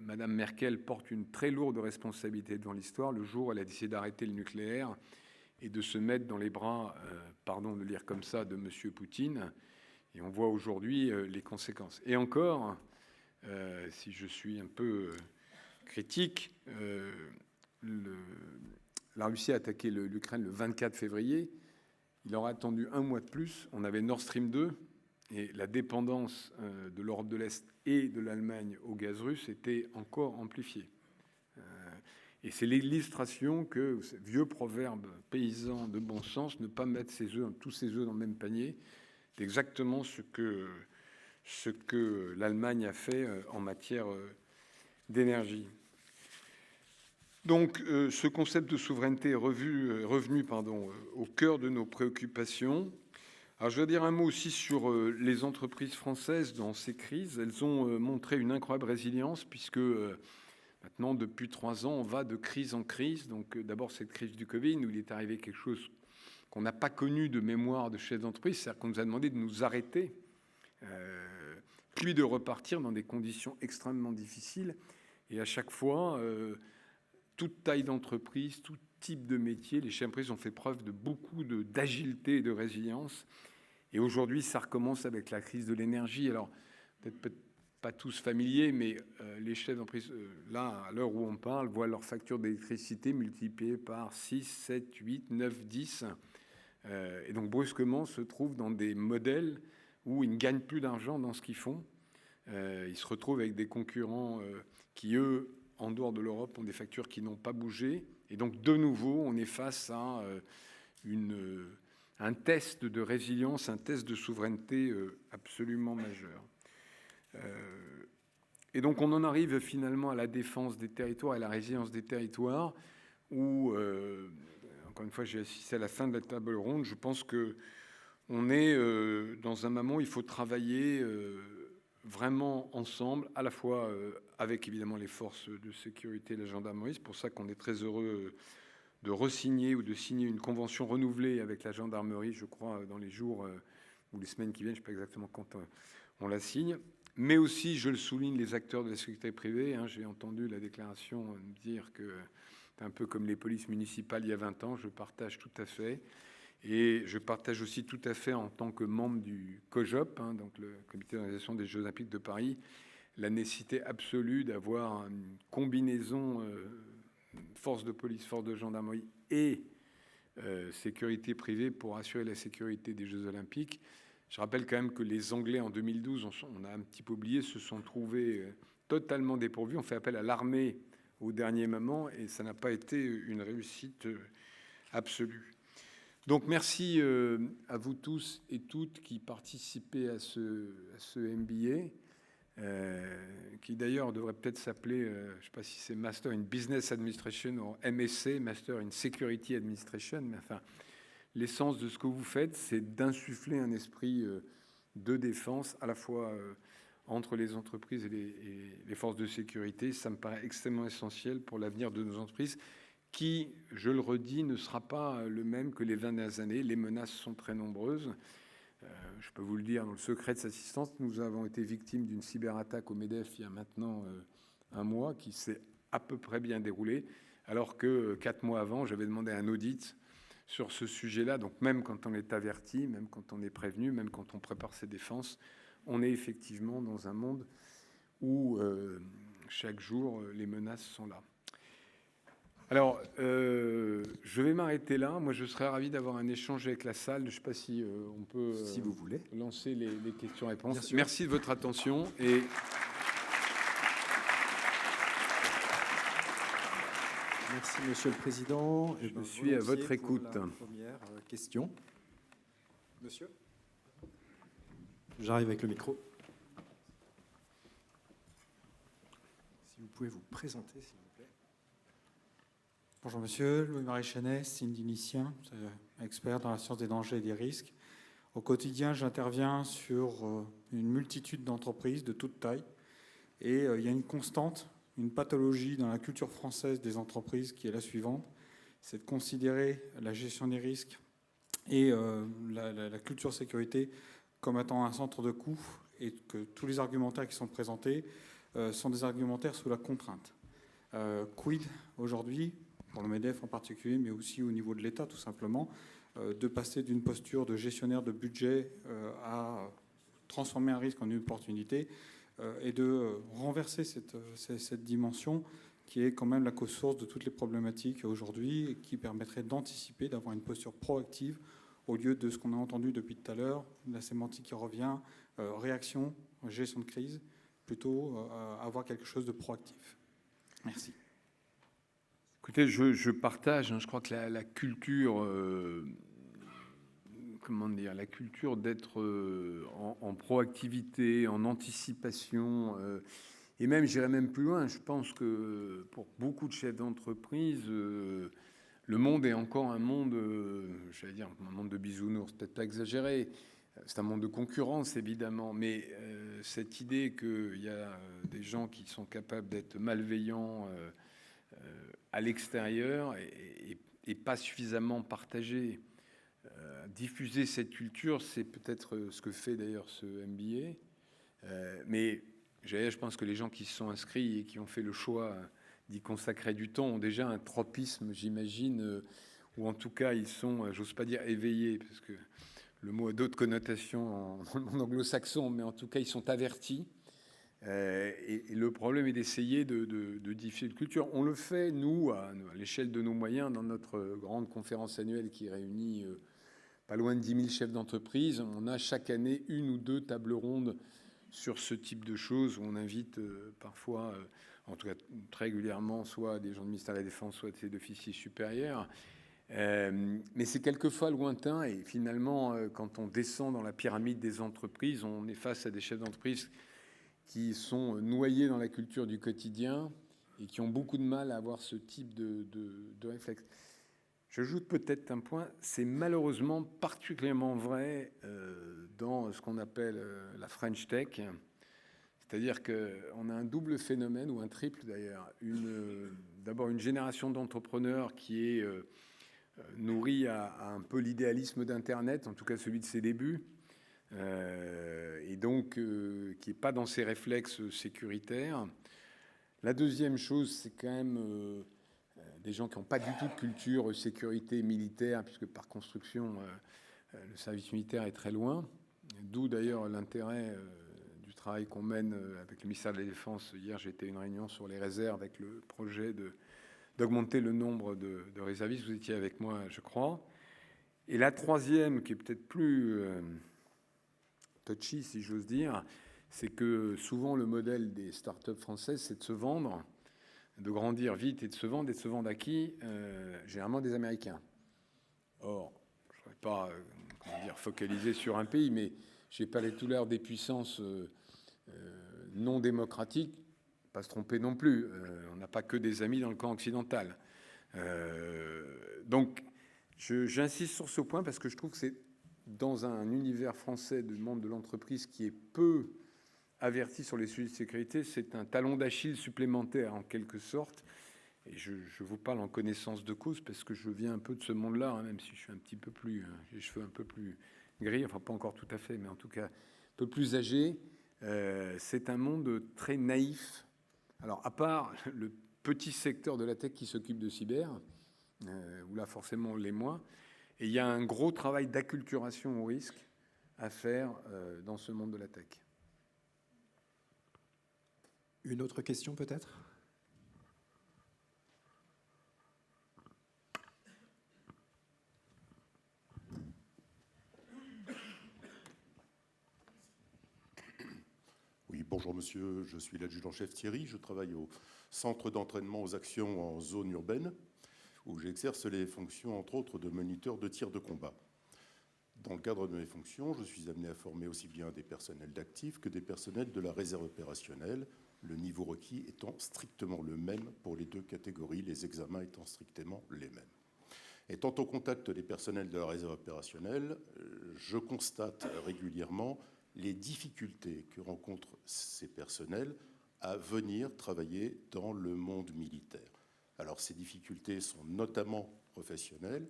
S9: Madame Merkel porte une très lourde responsabilité devant l'histoire le jour où elle a décidé d'arrêter le nucléaire et de se mettre dans les bras, pardon de le dire comme ça, de monsieur Poutine. Et on voit aujourd'hui les conséquences. Et encore, si je suis un peu critique, la Russie a attaqué l'Ukraine le 24 février. Il aura attendu un mois de plus. On avait Nord Stream 2 et la dépendance de l'Europe de l'Est et de l'Allemagne au gaz russe était encore amplifiée. Et c'est l'illustration que ce vieux proverbe paysan de bon sens, ne pas mettre tous ses œufs dans le même panier, c'est exactement ce que l'Allemagne a fait en matière d'énergie. Donc, ce concept de souveraineté est revenu au cœur de nos préoccupations. Alors, je vais dire un mot aussi sur les entreprises françaises dans ces crises. Elles ont montré une incroyable résilience puisque maintenant, depuis 3 ans, on va de crise en crise. Donc, d'abord, cette crise du Covid, où il est arrivé quelque chose qu'on n'a pas connu de mémoire de chef d'entreprise, c'est-à-dire qu'on nous a demandé de nous arrêter, puis de repartir dans des conditions extrêmement difficiles. Et à chaque fois, toute taille d'entreprise, tout type de métier, les chefs d'entreprise ont fait preuve de beaucoup d'agilité et de résilience. Et aujourd'hui, ça recommence avec la crise de l'énergie. Alors, peut-être pas tous familiers, mais les chefs d'entreprise, là, à l'heure où on parle, voient leur facture d'électricité multipliée par 6, 7, 8, 9, 10. Et donc, brusquement, se trouvent dans des modèles où ils ne gagnent plus d'argent dans ce qu'ils font. Ils se retrouvent avec des concurrents qui, eux, en dehors de l'Europe, ont des factures qui n'ont pas bougé. Et donc, de nouveau, on est face à un test de résilience, un test de souveraineté absolument majeur. Et donc on en arrive finalement à la défense des territoires et la résilience des territoires, où, encore une fois, j'ai assisté à la fin de la table ronde. Je pense qu'on est dans un moment où il faut travailler vraiment ensemble, à la fois avec évidemment les forces de sécurité et la gendarmerie. C'est pour ça qu'on est très heureux de re-signer ou de signer une convention renouvelée avec la gendarmerie, je crois, dans les jours ou les semaines qui viennent, je ne sais pas exactement quand on la signe. Mais aussi, je le souligne, les acteurs de la sécurité privée. J'ai entendu la déclaration dire que c'est un peu comme les polices municipales il y a 20 ans. Je partage tout à fait. Et je partage aussi tout à fait, en tant que membre du COJOP, donc le Comité d'organisation des Jeux Olympiques de Paris, la nécessité absolue d'avoir une combinaison force de police, force de gendarmerie et sécurité privée pour assurer la sécurité des Jeux Olympiques. Je rappelle quand même que les Anglais, en 2012, on a un petit peu oublié, se sont trouvés totalement dépourvus. On fait appel à l'armée au dernier moment et ça n'a pas été une réussite absolue. Donc merci à vous tous et toutes qui participez à ce MBA, qui d'ailleurs devrait peut-être s'appeler, je ne sais pas si c'est Master in Business Administration ou MSc, Master in Security Administration, mais enfin, l'essence de ce que vous faites, c'est d'insuffler un esprit de défense à la fois entre les entreprises et les forces de sécurité. Ça me paraît extrêmement essentiel pour l'avenir de nos entreprises qui, je le redis, ne sera pas le même que les 20 dernières années. Les menaces sont très nombreuses. Je peux vous le dire, dans le secret de cette assistance, nous avons été victimes d'une cyberattaque au MEDEF il y a maintenant un mois qui s'est à peu près bien déroulée, alors que 4 mois avant, j'avais demandé un audit sur ce sujet-là. Donc même quand on est averti, même quand on est prévenu, même quand on prépare ses défenses, on est effectivement dans un monde où chaque jour, les menaces sont là. Alors, je vais m'arrêter là. Moi, je serais ravi d'avoir un échange avec la salle. Je ne sais pas si on peut
S1: si vous voulez
S9: lancer les questions-réponses. Merci de votre attention.
S1: Merci, Monsieur le Président.
S9: Je suis à votre écoute.
S1: Pour la première question. Monsieur ? J'arrive avec le micro. Si vous pouvez vous présenter, s'il vous plaît.
S10: Bonjour monsieur, Louis-Marie Chenet, syndinicien, expert dans la science des dangers et des risques. Au quotidien, j'interviens sur une multitude d'entreprises de toute taille. Et il y a une constante, une pathologie dans la culture française des entreprises qui est la suivante. C'est de considérer la gestion des risques et la culture sécurité comme étant un centre de coût et que tous les argumentaires qui sont présentés sont des argumentaires sous la contrainte. Quid aujourd'hui, pour le MEDEF en particulier, mais aussi au niveau de l'État tout simplement, de passer d'une posture de gestionnaire de budget à transformer un risque en une opportunité et de renverser cette dimension qui est quand même la cause source de toutes les problématiques aujourd'hui et qui permettrait d'anticiper, d'avoir une posture proactive au lieu de ce qu'on a entendu depuis tout à l'heure, la sémantique qui revient, réaction, gestion de crise, plutôt avoir quelque chose de proactif. Merci.
S9: Écoutez, je partage, je crois que la culture, la culture d'être en proactivité, en anticipation, et même, j'irais même plus loin, je pense que pour beaucoup de chefs d'entreprise, le monde est encore un monde, j'allais dire, un monde de bisounours, peut-être pas exagéré, c'est un monde de concurrence, évidemment, mais cette idée qu'il y a des gens qui sont capables d'être malveillants à l'extérieur et pas suffisamment partagé. Diffuser cette culture, c'est peut-être ce que fait d'ailleurs ce MBA. Mais je pense que les gens qui se sont inscrits et qui ont fait le choix d'y consacrer du temps ont déjà un tropisme, j'imagine, ou en tout cas ils sont, j'ose pas dire éveillés, parce que le mot a d'autres connotations dans le monde anglo-saxon, mais en tout cas ils sont avertis. Et le problème est d'essayer de diffuser une culture. On le fait, nous, à l'échelle de nos moyens, dans notre grande conférence annuelle qui réunit pas loin de 10 000 chefs d'entreprise. On a chaque année 1 ou 2 tables rondes sur ce type de choses où on invite parfois, en tout cas très régulièrement, soit des gens du ministère de la Défense, soit des officiers supérieurs. Mais c'est quelquefois lointain et finalement, quand on descend dans la pyramide des entreprises, on est face à des chefs d'entreprise qui sont noyés dans la culture du quotidien et qui ont beaucoup de mal à avoir ce type de réflexe. J'ajoute peut-être un point, c'est malheureusement particulièrement vrai dans ce qu'on appelle la French Tech. C'est-à-dire qu'on a un double phénomène, ou un triple d'ailleurs. D'abord une génération d'entrepreneurs qui est nourrie à un peu l'idéalisme d'Internet, en tout cas celui de ses débuts, et donc qui n'est pas dans ses réflexes sécuritaires. La deuxième chose, c'est quand même des gens qui n'ont pas du tout de culture sécurité militaire, puisque par construction, le service militaire est très loin. D'où d'ailleurs l'intérêt du travail qu'on mène avec le ministère de la Défense. Hier, j'étais à une réunion sur les réserves avec le projet d'augmenter le nombre de réservistes. Vous étiez avec moi, je crois. Et la troisième, qui est peut-être plus touchy, si j'ose dire, c'est que souvent le modèle des startups françaises, c'est de se vendre, de grandir vite et de se vendre à qui généralement des Américains. Or, je ne voudrais pas focaliser sur un pays, mais j'ai parlé tout à l'heure des puissances non démocratiques. Pas se tromper non plus. On n'a pas que des amis dans le camp occidental. Donc, j'insiste sur ce point parce que je trouve que c'est dans un univers français du monde de l'entreprise qui est peu averti sur les sujets de sécurité, c'est un talon d'Achille supplémentaire en quelque sorte. Et je vous parle en connaissance de cause parce que je viens un peu de ce monde-là, hein, même si je suis un petit peu plus, j'ai les cheveux un peu plus gris, enfin pas encore tout à fait, mais en tout cas un peu plus âgé. C'est un monde très naïf. Alors à part le petit secteur de la tech qui s'occupe de cyber, où là forcément on l'est moins, et il y a un gros travail d'acculturation au risque à faire dans ce monde de la tech.
S1: Une autre question peut-être ?
S11: Oui, bonjour monsieur, je suis l'adjudant-chef Thierry, je travaille au centre d'entraînement aux actions en zone urbaine, où j'exerce les fonctions, entre autres, de moniteur de tir de combat. Dans le cadre de mes fonctions, je suis amené à former aussi bien des personnels d'actifs que des personnels de la réserve opérationnelle, le niveau requis étant strictement le même pour les deux catégories, les examens étant strictement les mêmes. Étant au contact des personnels de la réserve opérationnelle, je constate régulièrement les difficultés que rencontrent ces personnels à venir travailler dans le monde militaire. Alors ces difficultés sont notamment professionnelles,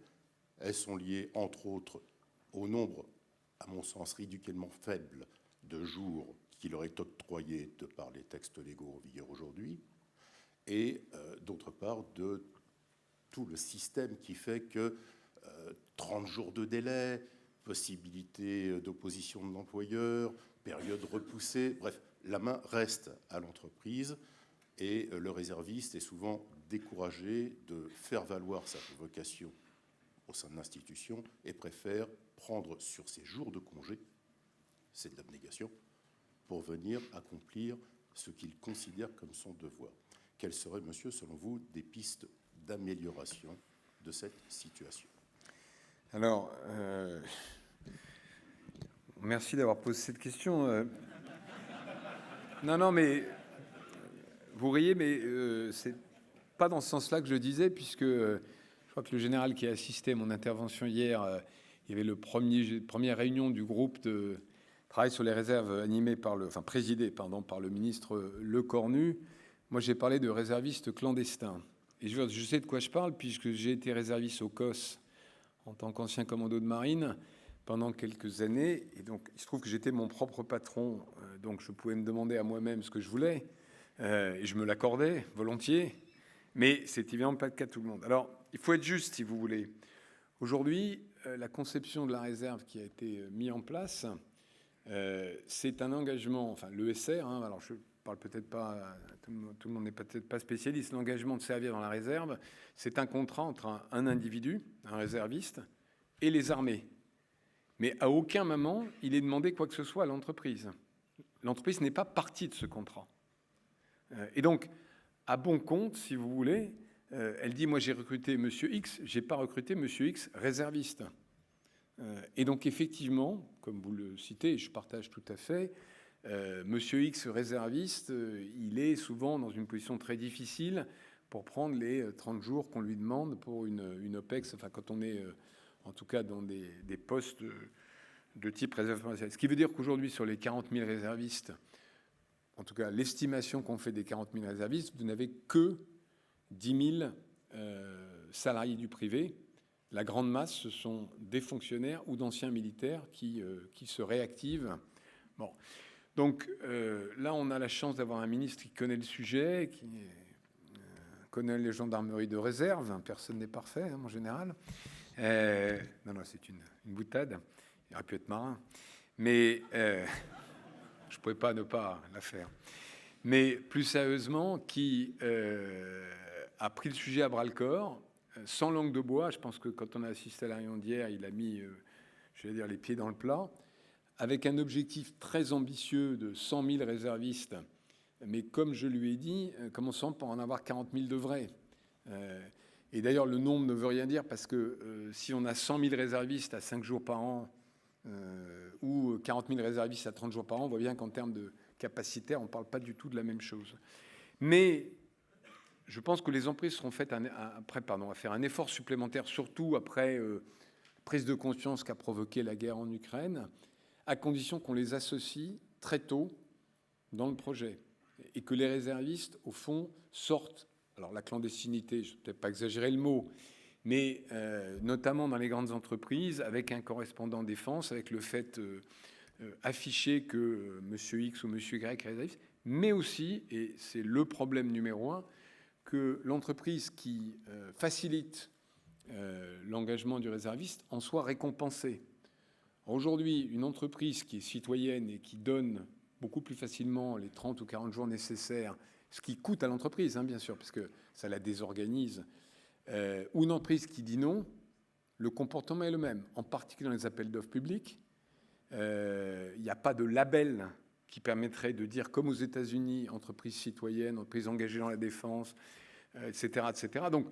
S11: elles sont liées entre autres au nombre, à mon sens, ridiculement faible de jours qui leur est octroyé de par les textes légaux en vigueur aujourd'hui, et d'autre part de tout le système qui fait que 30 jours de délai, possibilité d'opposition de l'employeur, période repoussée, bref, la main reste à l'entreprise et le réserviste est souvent découragé de faire valoir sa vocation au sein de l'institution et préfère prendre sur ses jours de congé, c'est de l'abnégation, pour venir accomplir ce qu'il considère comme son devoir. Quelles seraient, monsieur, selon vous, des pistes d'amélioration de cette situation ?
S9: Alors, merci d'avoir posé cette question. Non, mais vous riez, mais c'est pas dans ce sens-là que je disais, puisque je crois que le général qui a assisté à mon intervention hier, il y avait première réunion du groupe de travail sur les réserves présidé par le ministre Lecornu. Moi, j'ai parlé de réservistes clandestins. Et je sais de quoi je parle, puisque j'ai été réserviste au COS en tant qu'ancien commando de marine pendant quelques années. Et donc, il se trouve que j'étais mon propre patron, donc je pouvais me demander à moi-même ce que je voulais. Et je me l'accordais volontiers. Mais c'est évidemment pas le cas de tout le monde. Alors, il faut être juste, si vous voulez. Aujourd'hui, la conception de la réserve qui a été mise en place, c'est un engagement, enfin l'ESR, alors je parle peut-être pas, tout le monde n'est peut-être pas spécialiste, l'engagement de servir dans la réserve, c'est un contrat entre un individu, un réserviste, et les armées. Mais à aucun moment, il est demandé quoi que ce soit à l'entreprise. L'entreprise n'est pas partie de ce contrat. Et donc, à bon compte, si vous voulez, elle dit, moi j'ai recruté Monsieur X, j'ai pas recruté Monsieur X réserviste. Et donc effectivement, comme vous le citez, je partage tout à fait, Monsieur X réserviste, il est souvent dans une position très difficile pour prendre les 30 jours qu'on lui demande pour une OPEX, enfin quand on est en tout cas dans des postes de type réserve commerciale. Ce qui veut dire qu'aujourd'hui, sur les 40 000 réservistes, en tout cas l'estimation qu'on fait des 40 000 réservistes, vous n'avez que 10 000 salariés du privé. La grande masse, ce sont des fonctionnaires ou d'anciens militaires qui se réactivent. Bon. Donc là, on a la chance d'avoir un ministre qui connaît le sujet, qui connaît les gendarmeries de réserve. Personne n'est parfait, hein, en général. Non, c'est une boutade. Il aurait pu être marin. Mais je ne pouvais pas ne pas la faire. Mais plus sérieusement, qui a pris le sujet à bras-le-corps, sans langue de bois. Je pense que quand on a assisté à la réunion d'hier, il a mis, les pieds dans le plat, avec un objectif très ambitieux de 100 000 réservistes. Mais comme je lui ai dit, commençons par en avoir 40 000 de vrais. Et d'ailleurs, le nombre ne veut rien dire parce que si on a 100 000 réservistes à 5 jours par an ou 40 000 réservistes à 30 jours par an, on voit bien qu'en termes de capacitaire, on ne parle pas du tout de la même chose. Mais je pense que les entreprises seront faites à faire un effort supplémentaire, surtout après prise de conscience qu'a provoqué la guerre en Ukraine, à condition qu'on les associe très tôt dans le projet et que les réservistes, au fond, sortent. Alors la clandestinité, je ne vais peut-être pas exagérer le mot, mais notamment dans les grandes entreprises, avec un correspondant défense, avec le fait affiché que Monsieur X ou Monsieur Y est réserviste, mais aussi, et c'est le problème numéro un, que l'entreprise qui facilite l'engagement du réserviste en soit récompensée. Aujourd'hui, une entreprise qui est citoyenne et qui donne beaucoup plus facilement les 30 ou 40 jours nécessaires, ce qui coûte à l'entreprise, hein, bien sûr, parce que ça la désorganise, ou une entreprise qui dit non, le comportement est le même, en particulier dans les appels d'offres publics. Il n'y a pas de label qui permettrait de dire, comme aux États-Unis, entreprise citoyenne, entreprise engagée dans la défense, etc., etc. Donc,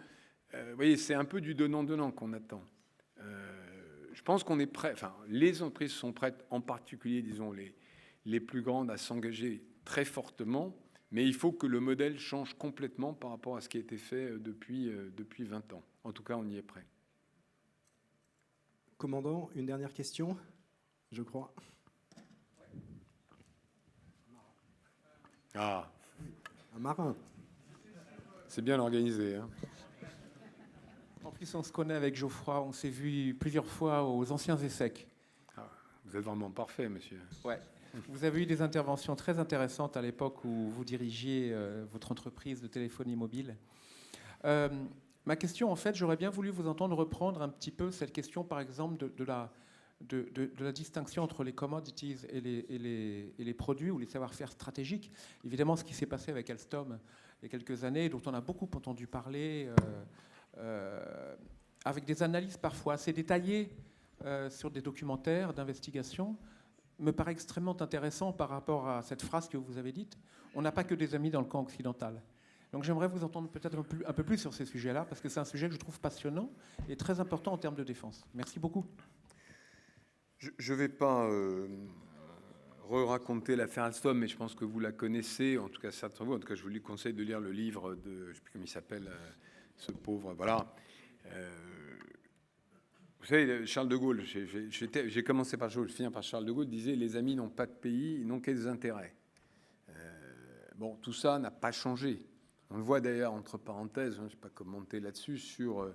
S9: vous voyez, c'est un peu du donnant-donnant qu'on attend. Je pense qu'on est prêt, enfin, les entreprises sont prêtes, en particulier, disons, les plus grandes, à s'engager très fortement, mais il faut que le modèle change complètement par rapport à ce qui a été fait depuis 20 ans. En tout cas, on y est prêt.
S1: Commandant, une dernière question, je crois.
S9: Ah,
S1: un marin.
S9: C'est bien organisé, hein.
S6: En plus, on se connaît avec Geoffroy, on s'est vu plusieurs fois aux anciens ESSEC.
S9: Ah, vous êtes vraiment parfait, monsieur.
S6: Ouais. Vous avez eu des interventions très intéressantes à l'époque où vous dirigiez votre entreprise de téléphonie mobile. Ma question, en fait, j'aurais bien voulu vous entendre reprendre un petit peu cette question, par exemple, de la distinction entre les commodities et les produits ou les savoir-faire stratégiques. Évidemment, ce qui s'est passé avec Alstom il y a quelques années, dont on a beaucoup entendu parler, avec des analyses parfois assez détaillées sur des documentaires d'investigation, me paraît extrêmement intéressant par rapport à cette phrase que vous avez dite. On n'a pas que des amis dans le camp occidental. Donc j'aimerais vous entendre peut-être un peu plus sur ces sujets-là, parce que c'est un sujet que je trouve passionnant et très important en termes de défense. Merci beaucoup.
S9: Je ne vais pas re-raconter l'affaire Alstom, mais je pense que vous la connaissez, en tout cas certains d'entre vous. En tout cas, je vous conseille de lire le livre de, je ne sais plus comment il s'appelle, ce pauvre, voilà. Vous savez, Charles de Gaulle, j'ai commencé par Charles de Gaulle, je finis par Charles de Gaulle, disait « Les amis n'ont pas de pays, ils n'ont que des intérêts ». Bon, tout ça n'a pas changé. On le voit d'ailleurs, entre parenthèses, je ne vais pas commenter là-dessus, sur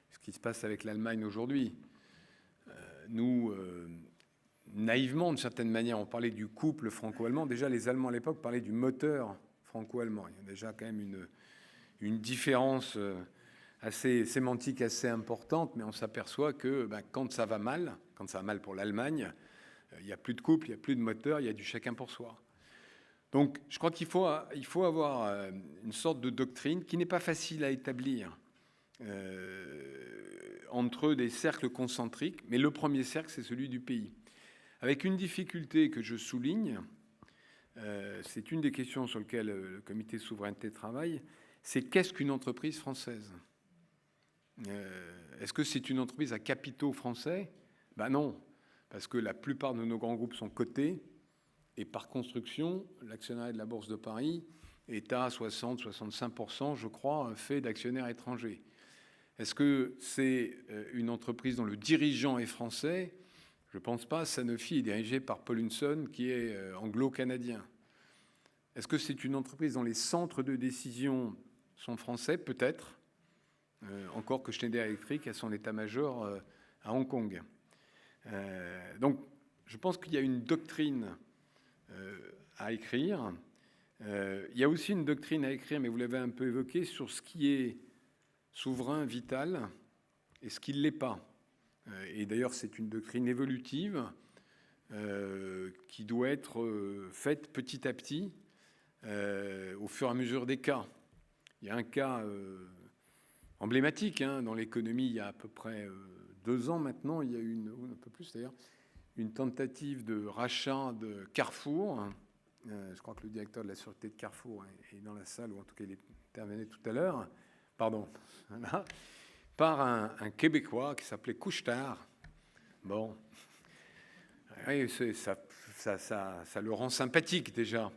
S9: ce qui se passe avec l'Allemagne aujourd'hui. Nous, naïvement, d'une certaine manière, on parlait du couple franco-allemand. Déjà, les Allemands à l'époque parlaient du moteur franco-allemand. Il y a déjà quand même une différence assez sémantique, assez importante, mais on s'aperçoit que quand ça va mal pour l'Allemagne, il n'y a plus de couple, il n'y a plus de moteur, il y a du chacun pour soi. Donc, je crois qu'il faut avoir une sorte de doctrine qui n'est pas facile à établir entre des cercles concentriques, mais le premier cercle, c'est celui du pays. Avec une difficulté que je souligne, c'est une des questions sur lesquelles le comité de souveraineté travaille, c'est qu'est-ce qu'une entreprise française ? Est-ce que c'est une entreprise à capitaux français ? Ben non, parce que la plupart de nos grands groupes sont cotés Et par construction, l'actionnariat de la Bourse de Paris est à 60-65%, je crois, fait d'actionnaires étrangers. Est-ce que c'est une entreprise dont le dirigeant est français? Je ne pense pas. Sanofi est dirigé par Paul Hudson, qui est anglo-canadien. Est-ce que c'est une entreprise dont les centres de décision sont français? Peut-être. Encore que Schneider Electric a son état-major à Hong Kong. Donc, je pense qu'il y a une doctrine à écrire. Il y a aussi une doctrine à écrire, mais vous l'avez un peu évoqué, sur ce qui est souverain, vital, et ce qui ne l'est pas. Et d'ailleurs, c'est une doctrine évolutive qui doit être faite petit à petit, au fur et à mesure des cas. Il y a un cas emblématique dans l'économie, il y a à peu près 2 ans maintenant, il y a eu un peu plus d'ailleurs, une tentative de rachat de Carrefour. Je crois que le directeur de la sûreté de Carrefour est dans la salle, ou en tout cas il intervenait tout à l'heure. Pardon. Voilà. Par un Québécois qui s'appelait Couche-Tard. Bon. Oui, ça le rend sympathique déjà.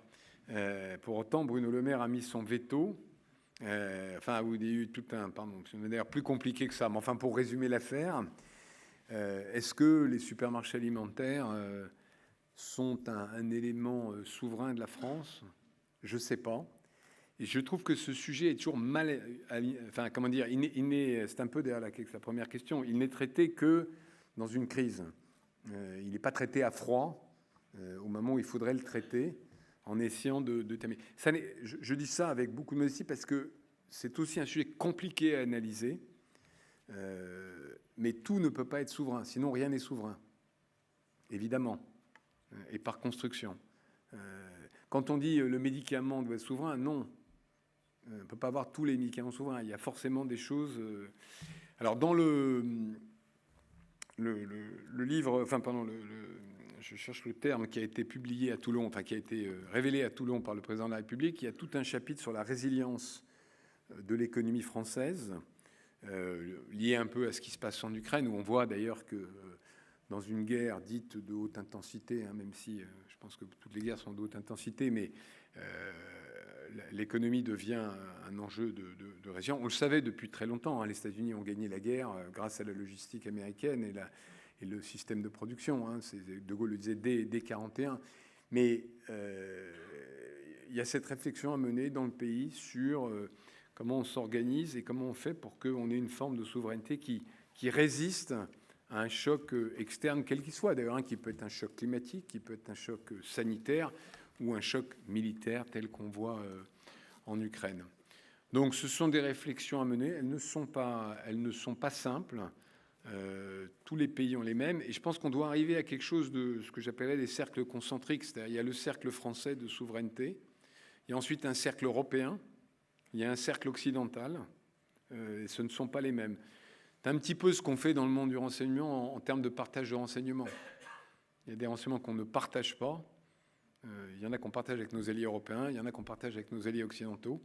S9: Pour autant, Bruno Le Maire a mis son veto. Enfin, il y a eu tout un... Pardon, c'est d'ailleurs plus compliqué que ça. Mais enfin, pour résumer l'affaire, est-ce que les supermarchés alimentaires sont un élément souverain de la France? Je ne sais pas. Et je trouve que ce sujet est toujours mal... Enfin, comment dire, c'est un peu derrière la première question. Il n'est traité que dans une crise. Il n'est pas traité à froid au moment où il faudrait le traiter, en essayant de terminer. Je dis ça avec beaucoup de modestie parce que c'est aussi un sujet compliqué à analyser. Mais tout ne peut pas être souverain, sinon rien n'est souverain, évidemment, et par construction. Quand on dit le médicament doit être souverain, non. On ne peut pas avoir tous les médicaments souverains. Il y a forcément des choses... Alors, dans le livre... Enfin, pardon, je cherche le terme qui a été publié à Toulon, enfin, qui a été révélé à Toulon par le président de la République. Il y a tout un chapitre sur la résilience de l'économie française, lié un peu à ce qui se passe en Ukraine, où on voit d'ailleurs que dans une guerre dite de haute intensité, même si je pense que toutes les guerres sont de haute intensité, mais l'économie devient un enjeu de région. On le savait depuis très longtemps. Les États-Unis ont gagné la guerre grâce à la logistique américaine et le système de production. De Gaulle le disait dès 41. Mais il y a cette réflexion à mener dans le pays sur comment on s'organise et comment on fait pour qu'on ait une forme de souveraineté qui résiste à un choc externe, quel qu'il soit. D'ailleurs, qui peut être un choc climatique, qui peut être un choc sanitaire, ou un choc militaire tel qu'on voit en Ukraine. Donc ce sont des réflexions à mener, elles ne sont pas simples, tous les pays ont les mêmes, et je pense qu'on doit arriver à quelque chose de ce que j'appellerais des cercles concentriques, c'est-à-dire il y a le cercle français de souveraineté, il y a ensuite un cercle européen, il y a un cercle occidental, et ce ne sont pas les mêmes. C'est un petit peu ce qu'on fait dans le monde du renseignement en termes de partage de renseignements. Il y a des renseignements qu'on ne partage pas. Il y en a qu'on partage avec nos alliés européens, il y en a qu'on partage avec nos alliés occidentaux.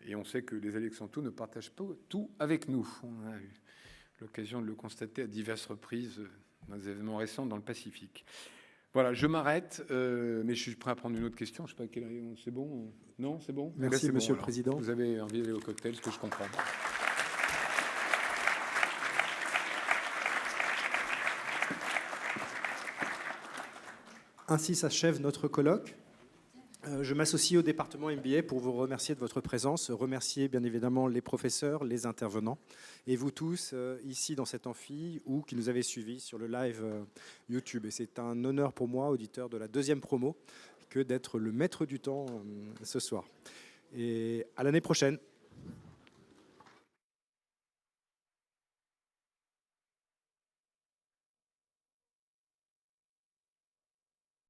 S9: Et on sait que les alliés occidentaux ne partagent pas tout avec nous. On a eu l'occasion de le constater à diverses reprises dans des événements récents dans le Pacifique. Voilà, je m'arrête, mais je suis prêt à prendre une autre question. Je ne sais pas quelle heure, c'est bon? Non, c'est bon?
S1: Merci,
S9: c'est
S1: Monsieur
S9: bon,
S1: le Président.
S9: Vous avez envie d'aller au cocktail, ce que je comprends.
S1: Ainsi s'achève notre colloque. Je m'associe au département MBA pour vous remercier de votre présence, remercier bien évidemment les professeurs, les intervenants, et vous tous ici dans cet amphi ou qui nous avez suivis sur le live YouTube. Et c'est un honneur pour moi, auditeur de la 2e promo, que d'être le maître du temps ce soir. Et à l'année prochaine.